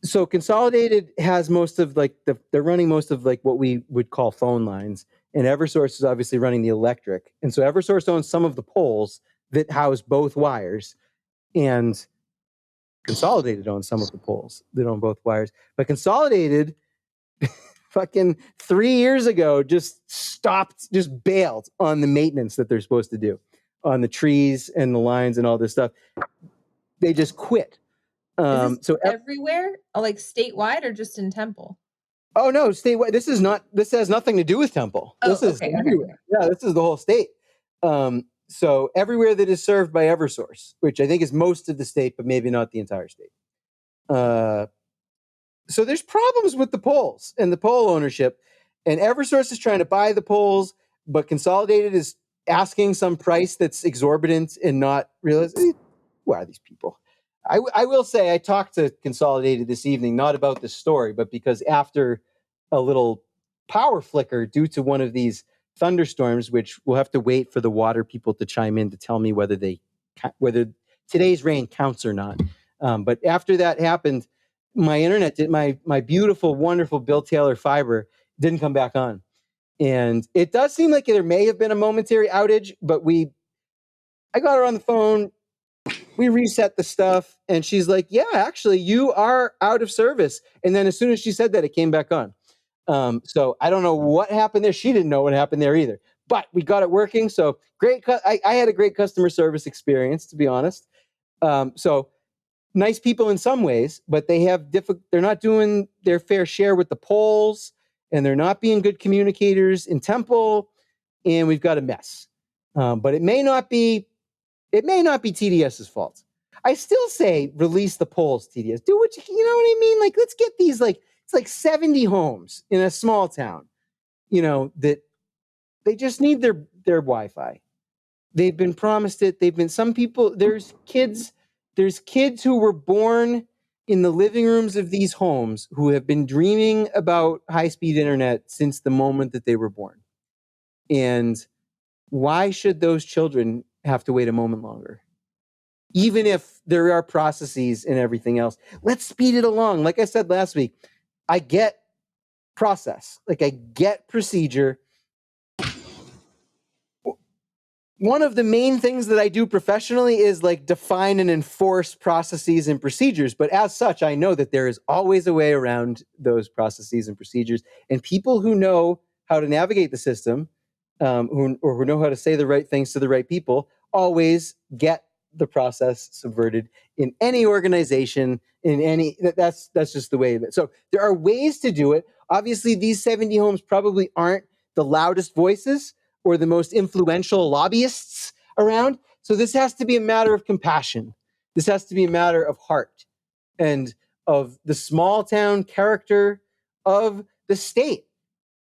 Consolidated has they're running most of what we would call phone lines, and Eversource is obviously running the electric. And so Eversource owns some of the poles that house both wires, and Consolidated owns some of the poles that own both wires. But Consolidated fucking 3 years ago just bailed on the maintenance that they're supposed to do on the trees and the lines and all this stuff. They just quit. Is this everywhere, like statewide, or just in Temple? Oh no, statewide. This has nothing to do with Temple. This is everywhere. Okay. Yeah, this is the whole state. So everywhere that is served by Eversource, which I think is most of the state, but maybe not the entire state. So there's problems with the poles and the pole ownership, and Eversource is trying to buy the poles, but Consolidated is asking some price that's exorbitant and not realistic. Who are these people? I will say I talked to Consolidated this evening, not about this story, but because after a little power flicker due to one of these thunderstorms, which we'll have to wait for the water people to chime in to tell me whether today's rain counts or not. But after that happened, my internet my beautiful, wonderful Bill Taylor fiber didn't come back on. And it does seem like there may have been a momentary outage, but I got her on the phone. We reset the stuff, and she's like, yeah, actually, you are out of service. And then as soon as she said that, it came back on. So I don't know what happened there. She didn't know what happened there either. But we got it working. So great. I had a great customer service experience, to be honest. So nice people in some ways, but they're not doing their fair share with the polls, and they're not being good communicators in Temple, and we've got a mess. But it may not be TDS's fault. I still say release the polls, TDS. Do what you know what I mean? Like, let's get these, like, it's like 70 homes in a small town, that they just need their Wi-Fi. They've been promised it. Some people, there's kids who were born in the living rooms of these homes who have been dreaming about high-speed internet since the moment that they were born. And why should those children have to wait a moment longer? Even if there are processes and everything else, let's speed it along. Like I said last week, I get process, like I get procedure. One of the main things that I do professionally is like define and enforce processes and procedures. But as such, I know that there is always a way around those processes and procedures. And people who know how to navigate the system, who know how to say the right things to the right people, always get the process subverted in any organization, that's just the way of it. So there are ways to do it. Obviously, these 70 homes probably aren't the loudest voices or the most influential lobbyists around. So this has to be a matter of compassion. This has to be a matter of heart and of the small town character of the state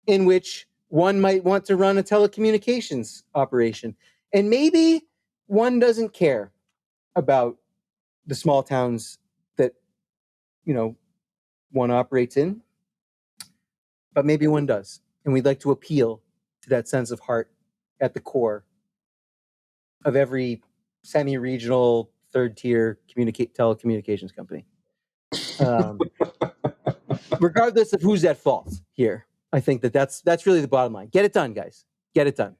in which one might want to run a telecommunications operation. And maybe one doesn't care about the small towns that, one operates in, but maybe one does. And we'd like to appeal to that sense of heart at the core of every semi-regional third-tier telecommunications company. Regardless of who's at fault here, I think that's really the bottom line. Get it done, guys. Get it done.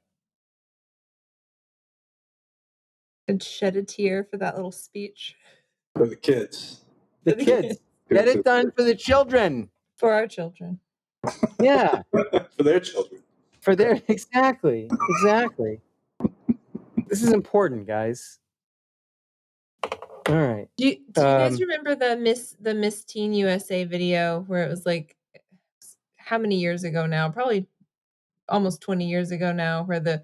And shed a tear for that little speech. For the kids. The kids. Get it done for the children. For our children. Yeah. For their children. Exactly. This is important, guys. All right. Do you guys remember the Miss Teen USA video where it was like, how many years ago now? Probably almost 20 years ago now, where the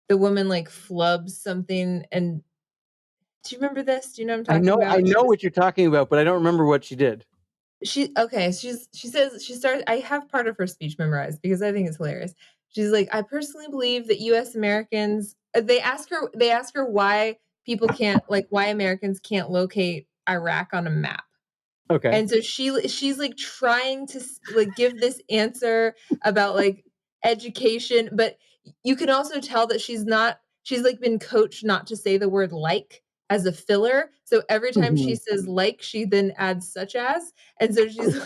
woman like flubs something. And do you remember this? Do you know what I'm talking about? I know what you're talking about, but I don't remember what she did. She starts. I have part of her speech memorized because I think it's hilarious. She's like, I personally believe that U.S. Americans. They ask her why why Americans can't locate Iraq on a map. Okay. And so she's like trying to like give this answer about like education, but you can also tell that she's like been coached not to say the word like as a filler. So every time she says like, she then adds such as, and so she's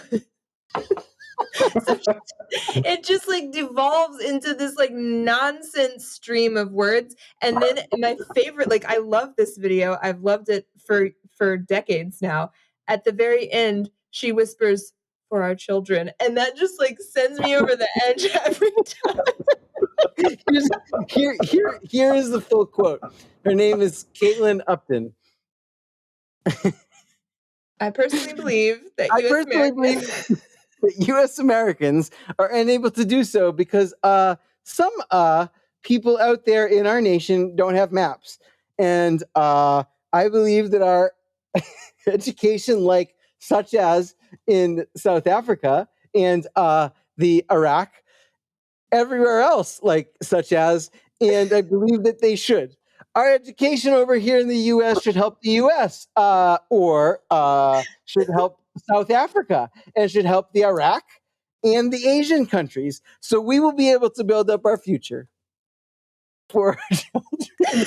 it just like devolves into this like nonsense stream of words. And then my favorite, like I love this video. I've loved it for decades now. At the very end, she whispers, "For our children," and that just like sends me over the edge every time. Here is the full quote. Her name is Caitlin Upton. I personally believe that U.S. Americans are unable to do so because some people out there in our nation don't have maps. And I believe that our education, like such as in South Africa and the Iraq, everywhere else, like such as, and I believe that they should. Our education over here in the U.S. should help the U.S. Or should help South Africa, and should help the Iraq and the Asian countries. So we will be able to build up our future for our children.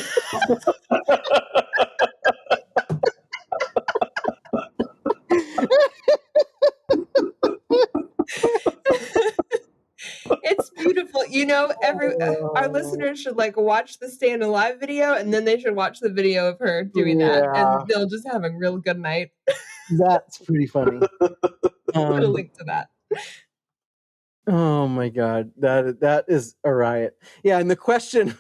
It's beautiful. Our listeners should like watch the Stand Alive video, and then they should watch the video of her doing that, and they'll just have a real good night. That's pretty funny. Put a link to that. Oh my God, that is a riot. Yeah, and the question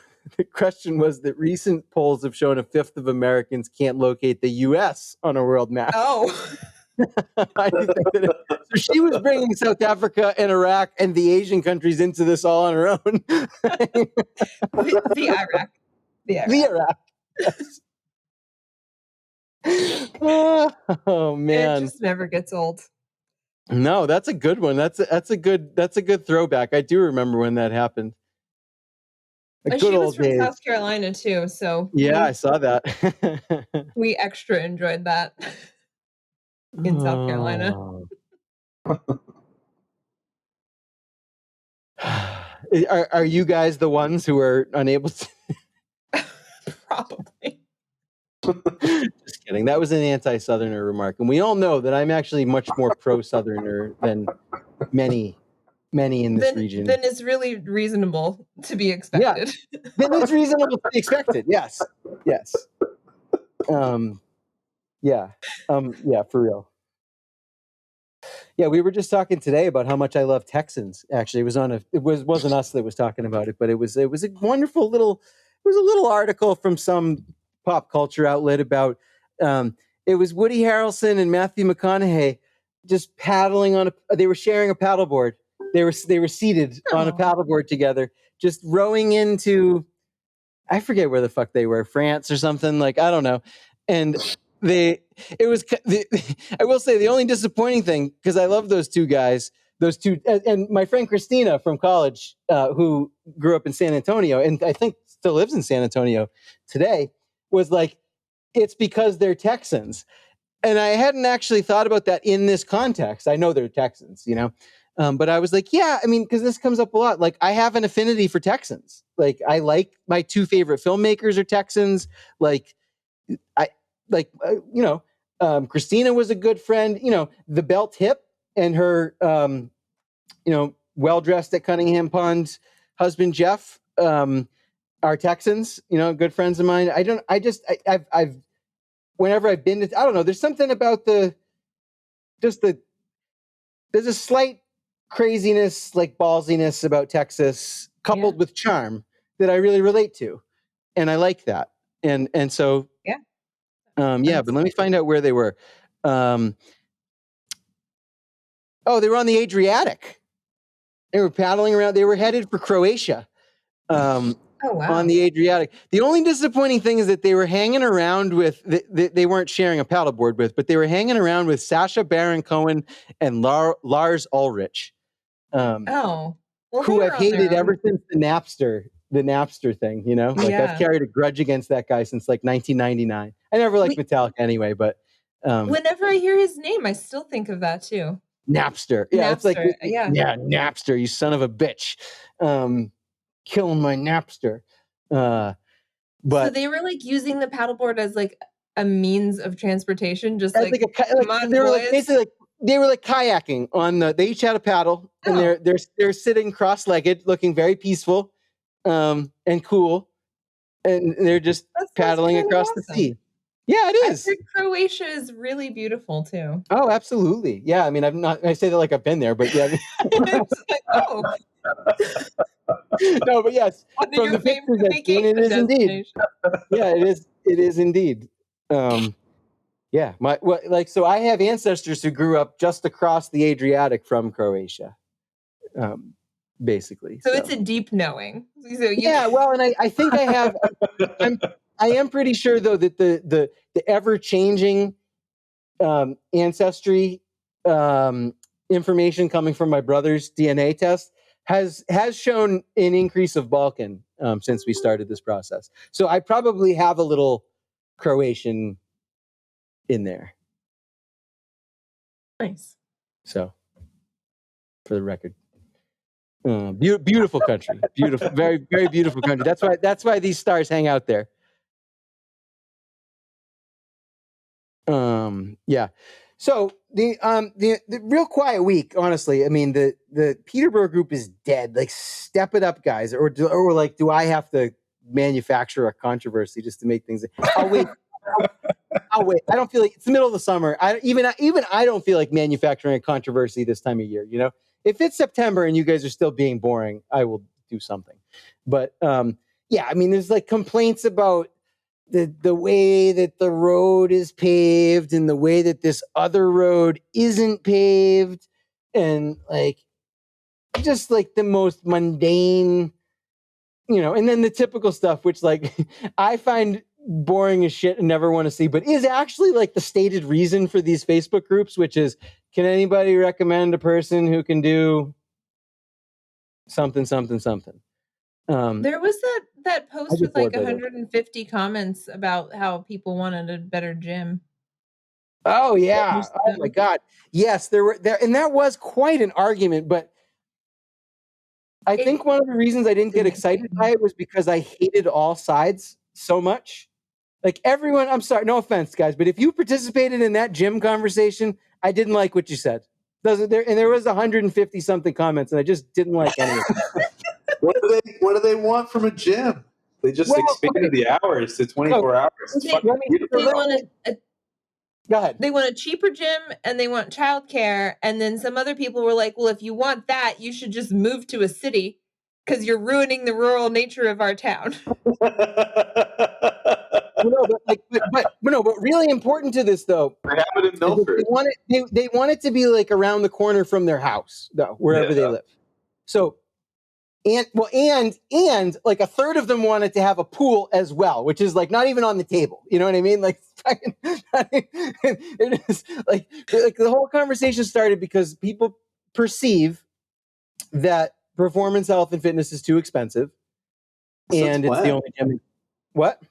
was that recent polls have shown a fifth of Americans can't locate the U.S. on a world map. Oh. So she was bringing South Africa and Iraq and the Asian countries into this all on her own. The Iraq. The Iraq. Yes. Oh man, it just never gets old. No, that's a good one. That's a good throwback. I do remember when that happened. And Good she was old from days. South Carolina too, so Yeah, I saw that. we extra enjoyed that in South Carolina. Are you guys the ones who are unable to? Probably. Just kidding. That was an anti-Southerner remark, and we all know that I'm actually much more pro-Southerner than many in this region. Then it's really reasonable to be expected. Yeah, then it's reasonable to be expected. Yes. Yeah, for real. Yeah, we were just talking today about how much I love Texans. Actually, it wasn't us that was talking about it, but it was a wonderful little article from some pop culture outlet about it was Woody Harrelson and Matthew McConaughey just paddling they were sharing a paddleboard. They were seated on a paddleboard together, just rowing into, I forget where the fuck they were, France or something, like, I don't know. And I will say the only disappointing thing, because I love those two guys, and my friend Christina from college, who grew up in San Antonio and I think still lives in San Antonio today, was like, it's because they're Texans. And I hadn't actually thought about that in this context. I know they're Texans, but I was like, yeah, I mean, because this comes up a lot. Like, I have an affinity for Texans. Like, I like my two favorite filmmakers are Texans. Like, Christina was a good friend. The Belt Hip and her, well-dressed at Cunningham Pond husband, Jeff, are Texans, good friends of mine. I've whenever I've been to, I don't know, there's something about there's a slight craziness, like ballsiness about Texas coupled with charm that I really relate to. And I like that. And so, but let me find out where they were. They were on the Adriatic. They were paddling around. They were headed for Croatia. On the Adriatic. The only disappointing thing is that they were hanging around with, they weren't sharing a paddleboard with, but they were hanging around with Sacha Baron Cohen and Lars Ulrich. Who I've hated ever since the Napster thing, I've carried a grudge against that guy since like 1999. I never liked Metallica anyway, but whenever I hear his name, I still think of that too. Napster. Yeah, it's like, Napster, you son of a bitch. Killing my Napster. But so they were like using the paddleboard as like a means of transportation, just like they were like basically like they were like kayaking on they each had a paddle and they're sitting cross-legged, looking very peaceful and cool, and they're just paddling across the sea. Yeah, it is. I heard Croatia is really beautiful too. Oh, absolutely. Yeah, I mean, I say that like I've been there, but yeah. No, but yes, from the pictures I've seen, it is indeed. Yeah, it is indeed. Yeah, so I have ancestors who grew up just across the Adriatic from Croatia, basically. So it's a deep knowing. Yeah, well, and I think I have. I am pretty sure though that the ever changing ancestry information coming from my brother's DNA test has shown an increase of Balkan since we started this process. So I probably have a little Croatian in there. Nice. So, for the record, beautiful country, beautiful, very, very beautiful country. That's why these stars hang out there. Yeah. So the real quiet week, honestly. I mean, the Peterborough group is dead. Like, step it up, guys. Or like, do I have to manufacture a controversy just to make things? I'll wait. I don't feel like it's the middle of the summer. I don't feel like manufacturing a controversy this time of year. If it's September and you guys are still being boring, I will do something. But yeah, I mean, there's like complaints about the way that the road is paved and the way that this other road isn't paved, and like just like the most mundane, and then the typical stuff, which like I find boring as shit and never want to see, but is actually like the stated reason for these Facebook groups, which is, can anybody recommend a person who can do something, something, something? There was that post with like 150 comments about how people wanted a better gym. Oh yeah. Oh my God. Yes, there, and that was quite an argument, but I think one of the reasons I didn't get excited by it was because I hated all sides so much. Like everyone, I'm sorry, no offense, guys, but if you participated in that gym conversation, I didn't like what you said. And there was 150 something comments, and I just didn't like any of it. What do they want from a gym? They just expanded the hours to 24 hours. Go ahead. They want a cheaper gym and they want childcare. And then some other people were like, well, if you want that, you should just move to a city because you're ruining the rural nature of our town. But really important to this though, they have it in Milford. They want it to be like around the corner from their house, though, wherever they live. So, and like a third of them wanted to have a pool as well, which is like not even on the table. You know what I mean? Like, it is like the whole conversation started because people perceive that performance, health, and fitness is too expensive, and it's the only gym. What?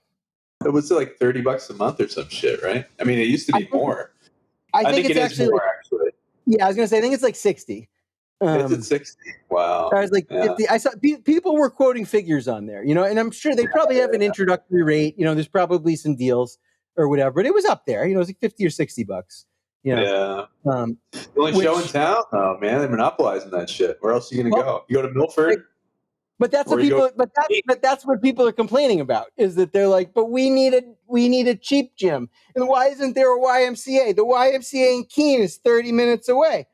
It was like $30 a month or some shit, right? I mean, it used to be more. I think it's actually more, actually. Yeah, I was gonna say I think it's like 60. It's at 60. Wow. I was like 50. I saw people were quoting figures on there, you know, and I'm sure they probably have an introductory rate. You know, there's probably some deals or whatever, but it was up there. You know, it was like $50 or $60. You know? Yeah. The only show in town, though, man. They're monopolizing that shit. Where else are you gonna go? You go to Milford. But that's what people. But that's what people are complaining about, is that they're like, but we need a cheap gym, and why isn't there a YMCA? The YMCA in Keene is 30 minutes away.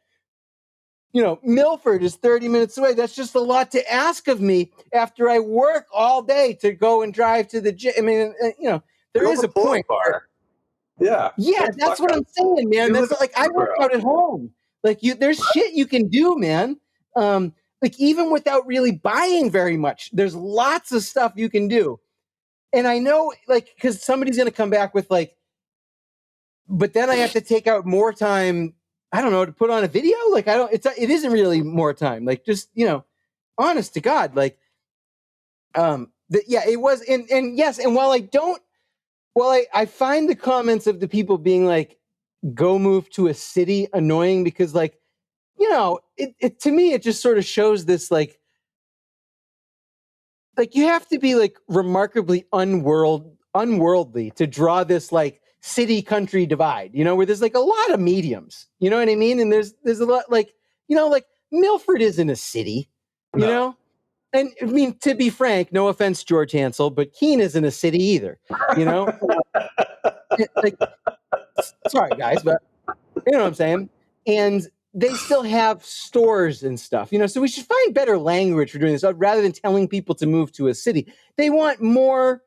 You know, Milford is 30 minutes away. That's just a lot to ask of me after I work all day to go and drive to the gym. I mean, you know, there is a point. Yeah, that's what I'm saying, man. That's like I work out at home. Like there's shit you can do, man. Like even without really buying very much, there's lots of stuff you can do. And I know, like, because somebody's going to come back with like, but then I have to take out more time, I don't know, to put on a video. Like it isn't really more time. Like just, you know, honest to God, like, it was. And yes. And while I find the comments of the people being like, go move to a city annoying because like, you know, it to me, it just sort of shows this like you have to be like remarkably unworldly to draw this like city country divide, you know, where there's like a lot of mediums, you know what I mean? And there's a lot like, you know, like Milford isn't a city, you know? And I mean, to be frank, no offense, George Hansel, but Keene isn't a city either, you know? Like, sorry guys, but you know what I'm saying? And they still have stores and stuff, you know, so we should find better language for doing this rather than telling people to move to a city. They want more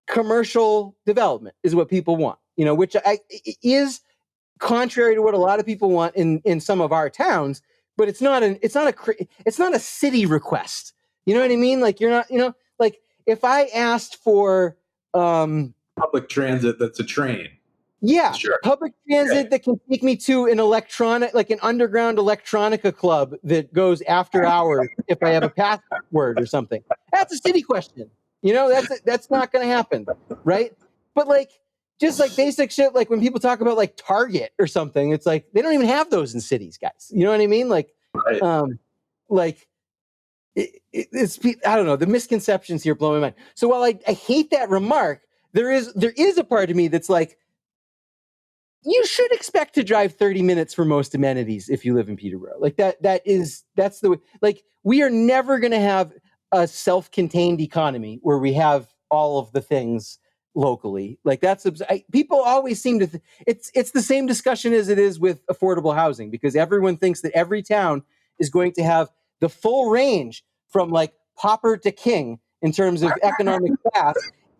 commercial development is what people want, you know, which is contrary to what a lot of people want in some of our towns, but it's not a city request. You know what I mean? Like you're not, you know, like if I asked for public transit that's a train. Yeah, sure. Public transit that can take me to an underground electronica club that goes after hours if I have a password or something. That's a city question. You know, that's not going to happen, right? But like, just like basic shit, like when people talk about like Target or something, it's like they don't even have those in cities, guys. You know what I mean? Like, like it's I don't know. The misconceptions here blow my mind. So while I hate that remark, there is a part of me that's like, you should expect to drive 30 minutes for most amenities if you live in Peterborough. Like that's the way, like we are never going to have a self-contained economy where we have all of the things locally. Like people always seem to, it's the same discussion as it is with affordable housing, because everyone thinks that every town is going to have the full range from like pauper to king in terms of economic class,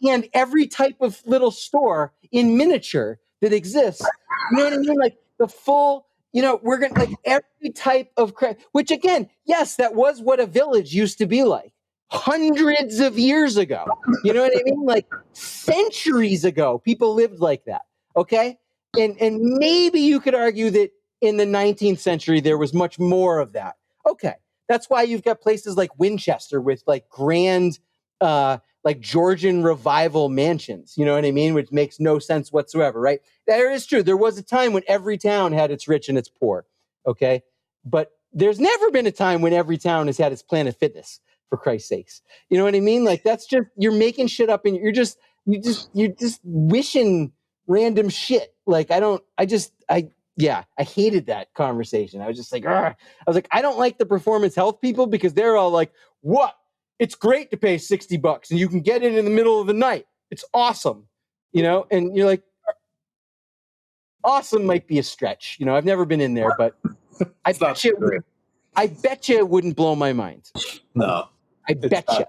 and every type of little store in miniature that exists. You know what I mean? Like the full, you know, we're going to like every type of which again, yes, that was what a village used to be like. hundreds of years ago. You know what I mean? Like centuries ago, people lived like that. Okay. And maybe you could argue that in the 19th century, there was much more of that. Okay. That's why you've got places like Winchester with like grand, like Georgian revival mansions. You know what I mean? Which makes no sense whatsoever, right? That is true. There was a time when every town had its rich and its poor. Okay. But there's never been a time when every town has had its Planet Fitness, for Christ's sakes. You know what I mean? Like that's just, you're making shit up and you're just wishing random shit. Like I hated that conversation. I was just like, Argh. I was like, I don't like the performance health people because they're all like, what? It's great to pay $60 and you can get it in the middle of the night. It's awesome. You know? And you're like, awesome might be a stretch. You know, I've never been in there, but I bet you it wouldn't blow my mind. No. I bet you.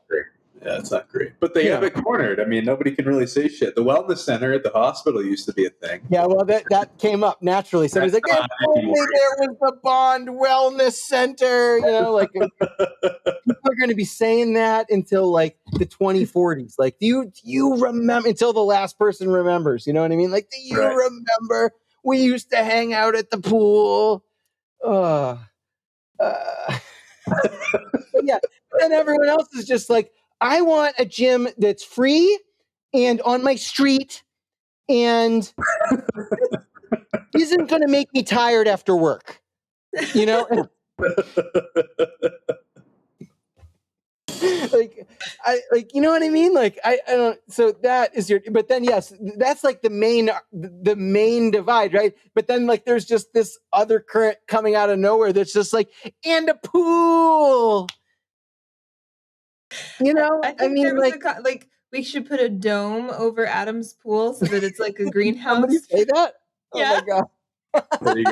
Yeah, it's not great. But they have it cornered. I mean, nobody can really say shit. The wellness center at the hospital used to be a thing. Yeah, well, that came up naturally. Somebody's like, if only there was the Bond Wellness Center. You know, like people are going to be saying that until like the 2040s. Like, do you remember, until the last person remembers? You know what I mean? Like, do you remember we used to hang out at the pool? Yeah, and everyone else is just like, I want a gym that's free and on my street and isn't going to make me tired after work. You know? You know what I mean? Like, I don't, so that is but then yes, that's like the main divide, right? But then like, there's just this other current coming out of nowhere that's just like, and a pool. You know, I think there was like we should put a dome over Adam's pool so that it's like a greenhouse. Somebody say that? Yeah. Oh my God. There you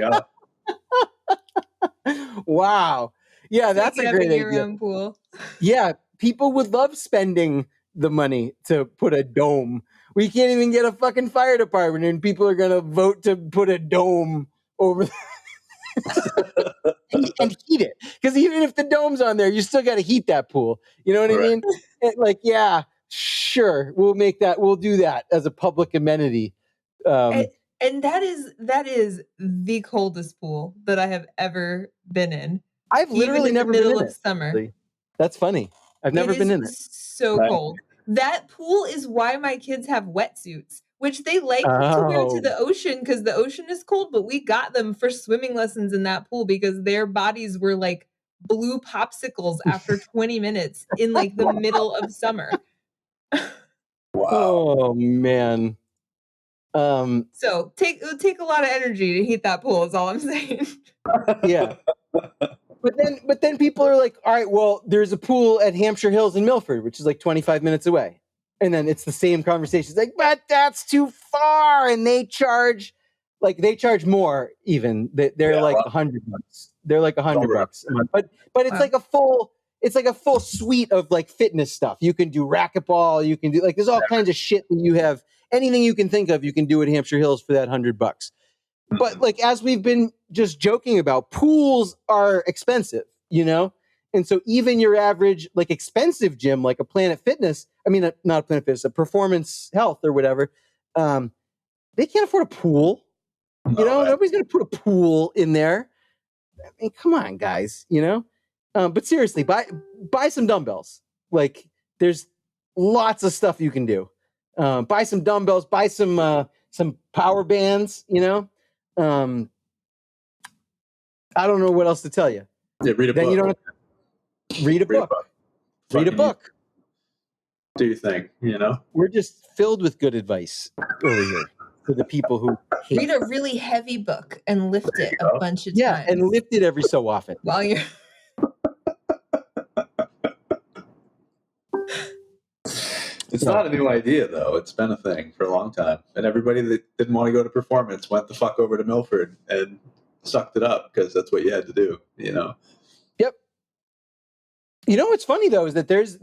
go. Wow. Yeah, that's a great idea. Own pool. Yeah, people would love spending the money to put a dome. We can't even get a fucking fire department, and people are gonna vote to put a dome over and heat it. Because even if the dome's on there, you still got to heat that pool. You know what I mean? Like, yeah, sure, we'll do that as a public amenity. And that is the coldest pool that I have ever been in. I've literally never been in it. Middle of summer. That's funny. I've never been in it. So cold. That pool is why my kids have wetsuits, which they like to wear to the ocean because the ocean is cold, but we got them for swimming lessons in that pool because their bodies were like blue popsicles after 20 minutes in like the middle of summer. Wow. Oh man. So it would take a lot of energy to heat that pool is all I'm saying. Yeah. But then people are like, all right, well, there's a pool at Hampshire Hills in Milford, which is like 25 minutes away. And then it's the same conversation. It's like, but that's too far. And they charge more even. They're like $100. They're like $100 a month. But it's like a full suite of like fitness stuff. You can do racquetball. You can do like, there's all kinds of shit that you have. Anything you can think of, you can do at Hampshire Hills for that $100. But like, as we've been just joking about, pools are expensive, you know? And so even your average, like expensive gym, like a Planet Fitness, not a Planet Fitness, a Performance Health or whatever, they can't afford a pool. You know, nobody's going to put a pool in there. I mean, come on, guys, you know? But seriously, buy some dumbbells. Like, there's lots of stuff you can do. Buy some dumbbells, buy some power bands, you know? I don't know what else to tell you. Yeah, read a book. You don't have to read a book. Read a book. Do your thing, you know? We're just filled with good advice over here for the people who hate read a really heavy book and lift it a bunch of times. Yeah, and lift it every so often. While you're It's not a new idea, though. It's been a thing for a long time. And everybody that didn't want to go to Performance went the fuck over to Milford and sucked it up because that's what you had to do, you know? Yep. You know what's funny, though, is that there's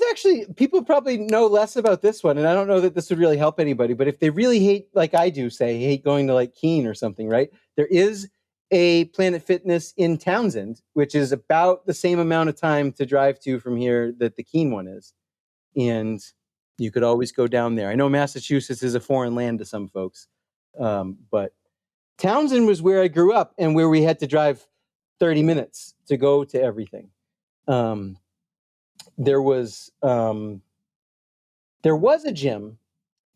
actually, people probably know less about this one, and I don't know that this would really help anybody, but if they really hate, like I do, hate going to like Keene or something, right? There is a Planet Fitness in Townsend, which is about the same amount of time to drive to from here that the Keene one is. And you could always go down there. I know Massachusetts is a foreign land to some folks, but Townsend was where I grew up and where we had to drive 30 minutes to go to everything. There was a gym.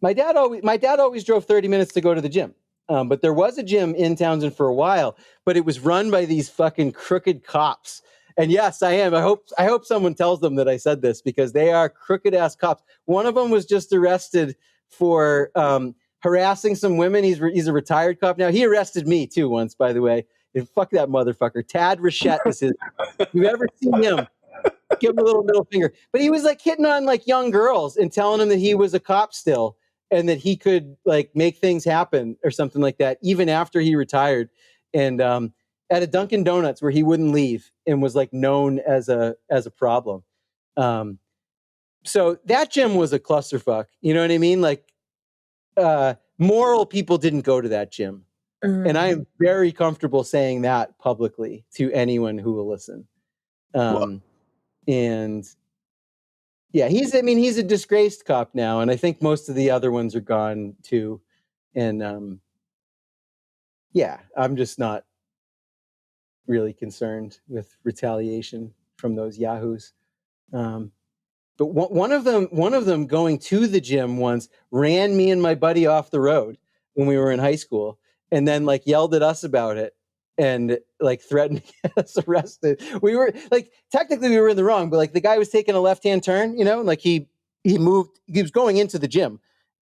My dad always drove 30 minutes to go to the gym. But there was a gym in Townsend for a while, but it was run by these fucking crooked cops. And yes, I am. I hope someone tells them that I said this, because they are crooked ass cops. One of them was just arrested for harassing some women. He's a retired cop now. He arrested me too once, by the way. And fuck that motherfucker. Tad Rachette is his. If you've ever seen him, give him a little middle finger. But he was like hitting on like young girls and telling them that he was a cop still, and that he could like make things happen or something like that, even after he retired. And at a Dunkin' Donuts where he wouldn't leave and was like known as a problem. So that gym was a clusterfuck. You know what I mean? Like moral people didn't go to that gym. And I am very comfortable saying that publicly to anyone who will listen. And yeah, he's a disgraced cop now, and I think most of the other ones are gone too. And yeah, I'm just not really concerned with retaliation from those yahoos. But one of them going to the gym once ran me and my buddy off the road when we were in high school, and then like yelled at us about it and like threatened to get us arrested. We were like, technically we were in the wrong, but like the guy was taking a left-hand turn, you know, and like he was going into the gym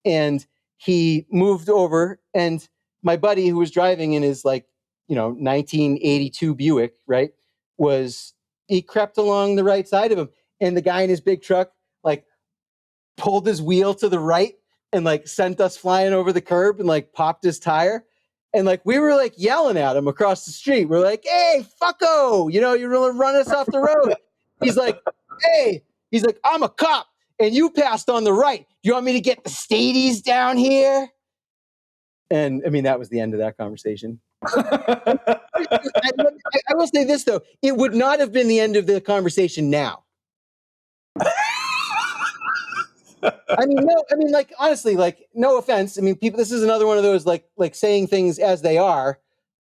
and he moved over, and my buddy who was driving in his like, 1982 Buick, right, he crept along the right side of him, and the guy in his big truck like pulled his wheel to the right and like sent us flying over the curb and like popped his tire. And like we were like yelling at him across the street. We're like, "Hey, fucko, you're gonna run us off the road." He's like, "I'm a cop and you passed on the right. Do you want me to get the stadies down here?" And I mean, that was the end of that conversation. I will say this though, it would not have been the end of the conversation now. Like honestly, like no offense. I mean, people, this is another one of those like saying things as they are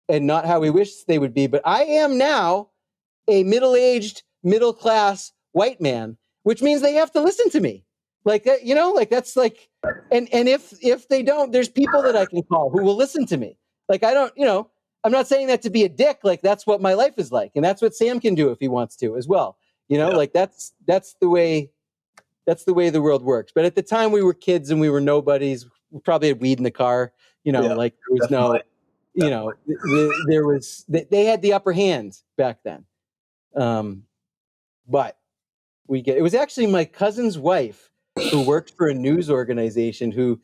and not how we wish they would be. But I am now a middle-aged, middle-class white man, which means they have to listen to me. Like that, like that's like, and if they don't, there's people that I can call who will listen to me. Like I don't, I'm not saying that to be a dick. Like that's what my life is like, and that's what Sam can do if he wants to as well. Like that's the way the world works. But at the time we were kids and we were nobodies. We probably had weed in the car. Like there was no, there was they had the upper hand back then. But it was actually my cousin's wife who worked for a news organization who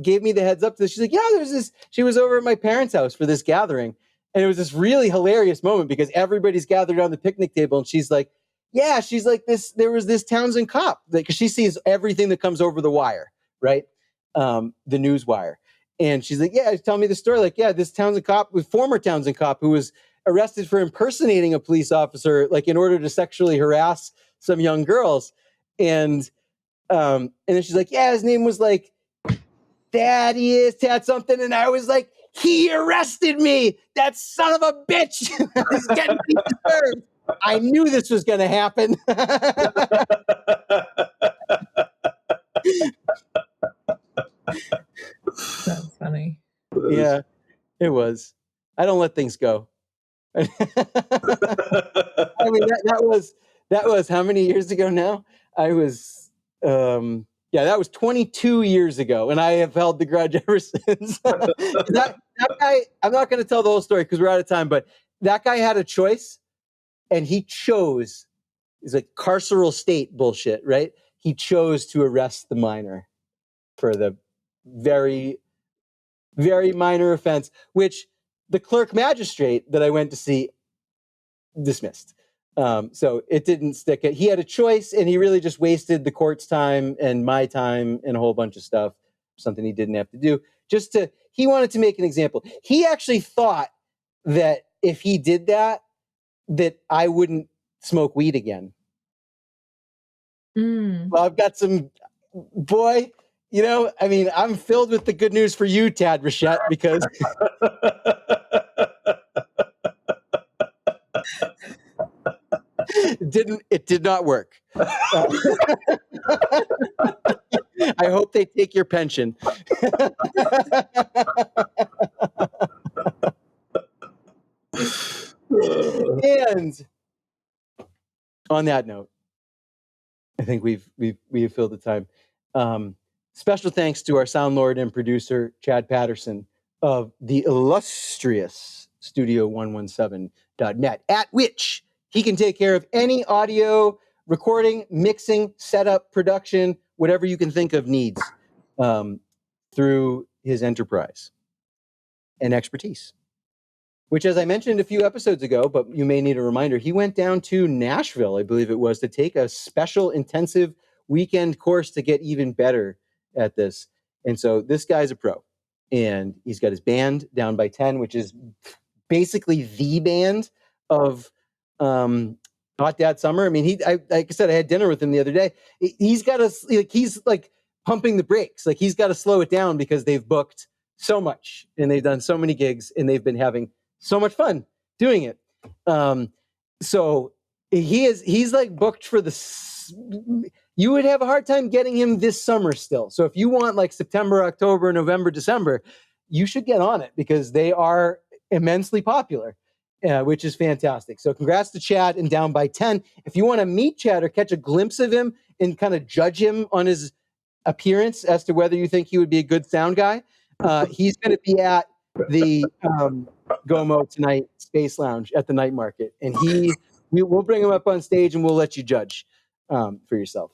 gave me the heads up to this. She's like, yeah, she was over at my parents' house for this gathering. And it was this really hilarious moment because everybody's gathered around the picnic table. And she's like, there was this Townsend cop, because she sees everything that comes over the wire, right? The news wire. And she's like, yeah, tell me the story. Like, yeah, this former Townsend cop who was arrested for impersonating a police officer, like in order to sexually harass some young girls. And then she's like, yeah, his name was like Tad something. And I was like, he arrested me. That son of a bitch. He's getting me disturbed. I knew this was going to happen. That's funny. Yeah, it was. I don't let things go. I mean, that was how many years ago now? I was, that was 22 years ago, and I have held the grudge ever since. that guy, I'm not going to tell the whole story because we're out of time, but that guy had a choice, and he chose, it's like carceral state bullshit, right? He chose to arrest the minor for the very, very minor offense, which the clerk magistrate that I went to see dismissed. So it didn't stick. He had a choice, and he really just wasted the court's time and my time and a whole bunch of stuff, something he didn't have to do. He wanted to make an example. He actually thought that if he did that I wouldn't smoke weed again. Well, I've got some, boy, I'm filled with the good news for you, Tad Rochette, because it did not work. I hope they take your pension. And on that note, I think we've filled the time. Special thanks to our sound lord and producer, Chad Patterson of the illustrious Studio117.net, at which he can take care of any audio recording, mixing, setup, production, whatever you can think of needs through his enterprise and expertise. Which, as I mentioned a few episodes ago, but you may need a reminder, he went down to Nashville, I believe it was, to take a special intensive weekend course to get even better at this. And so this guy's a pro. And he's got his band, Down by 10, which is basically the band of Hot Dad Summer. I mean, like I said, I had dinner with him the other day. He's like pumping the brakes. Like, he's got to slow it down because they've booked so much and they've done so many gigs and they've been having so much fun doing it. So he's like booked for you would have a hard time getting him this summer still. So if you want like September, October, November, December, you should get on it because they are immensely popular, which is fantastic. So congrats to Chad and Down by 10. If you want to meet Chad or catch a glimpse of him and kind of judge him on his appearance as to whether you think he would be a good sound guy, he's going to be at the GoMo Tonight Space Lounge at the night market, and we'll bring him up on stage and we'll let you judge for yourself.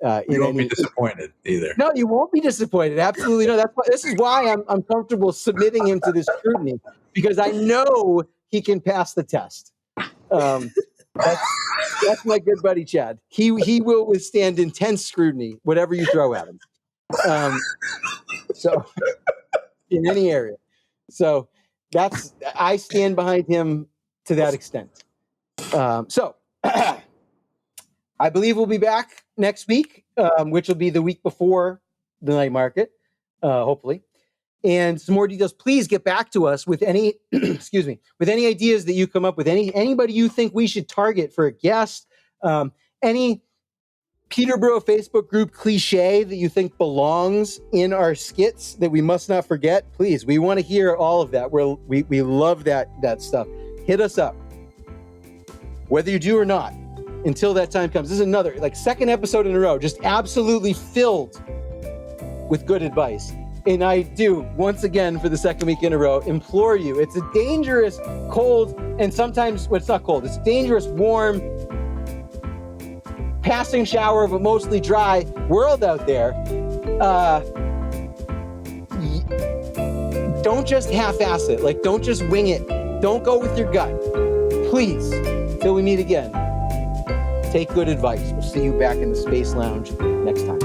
You won't be disappointed either. No, you won't be disappointed. Absolutely no. This is why I'm comfortable submitting him to this scrutiny, because I know he can pass the test. That's my good buddy Chad. He will withstand intense scrutiny, whatever you throw at him. So in any area. So I stand behind him to that extent. So I believe we'll be back next week, which will be the week before the night market, hopefully. And some more details. Please get back to us with any, with any ideas that you come up with, anybody you think we should target for a guest, any Peterborough Facebook group cliche that you think belongs in our skits that we must not forget. Please, we want to hear all of that. We love that stuff. Hit us up, whether you do or not. Until that time comes, this is another second episode in a row, just absolutely filled with good advice. And I do, once again, for the second week in a row, implore you. It's a dangerous, cold, and sometimes, well, it's not cold, it's dangerous, warm, passing shower, but mostly dry world out there. Don't just half-ass it. Don't just wing it. Don't go with your gut. Please, till we meet again, take good advice. We'll see you back in the Space Lounge next time.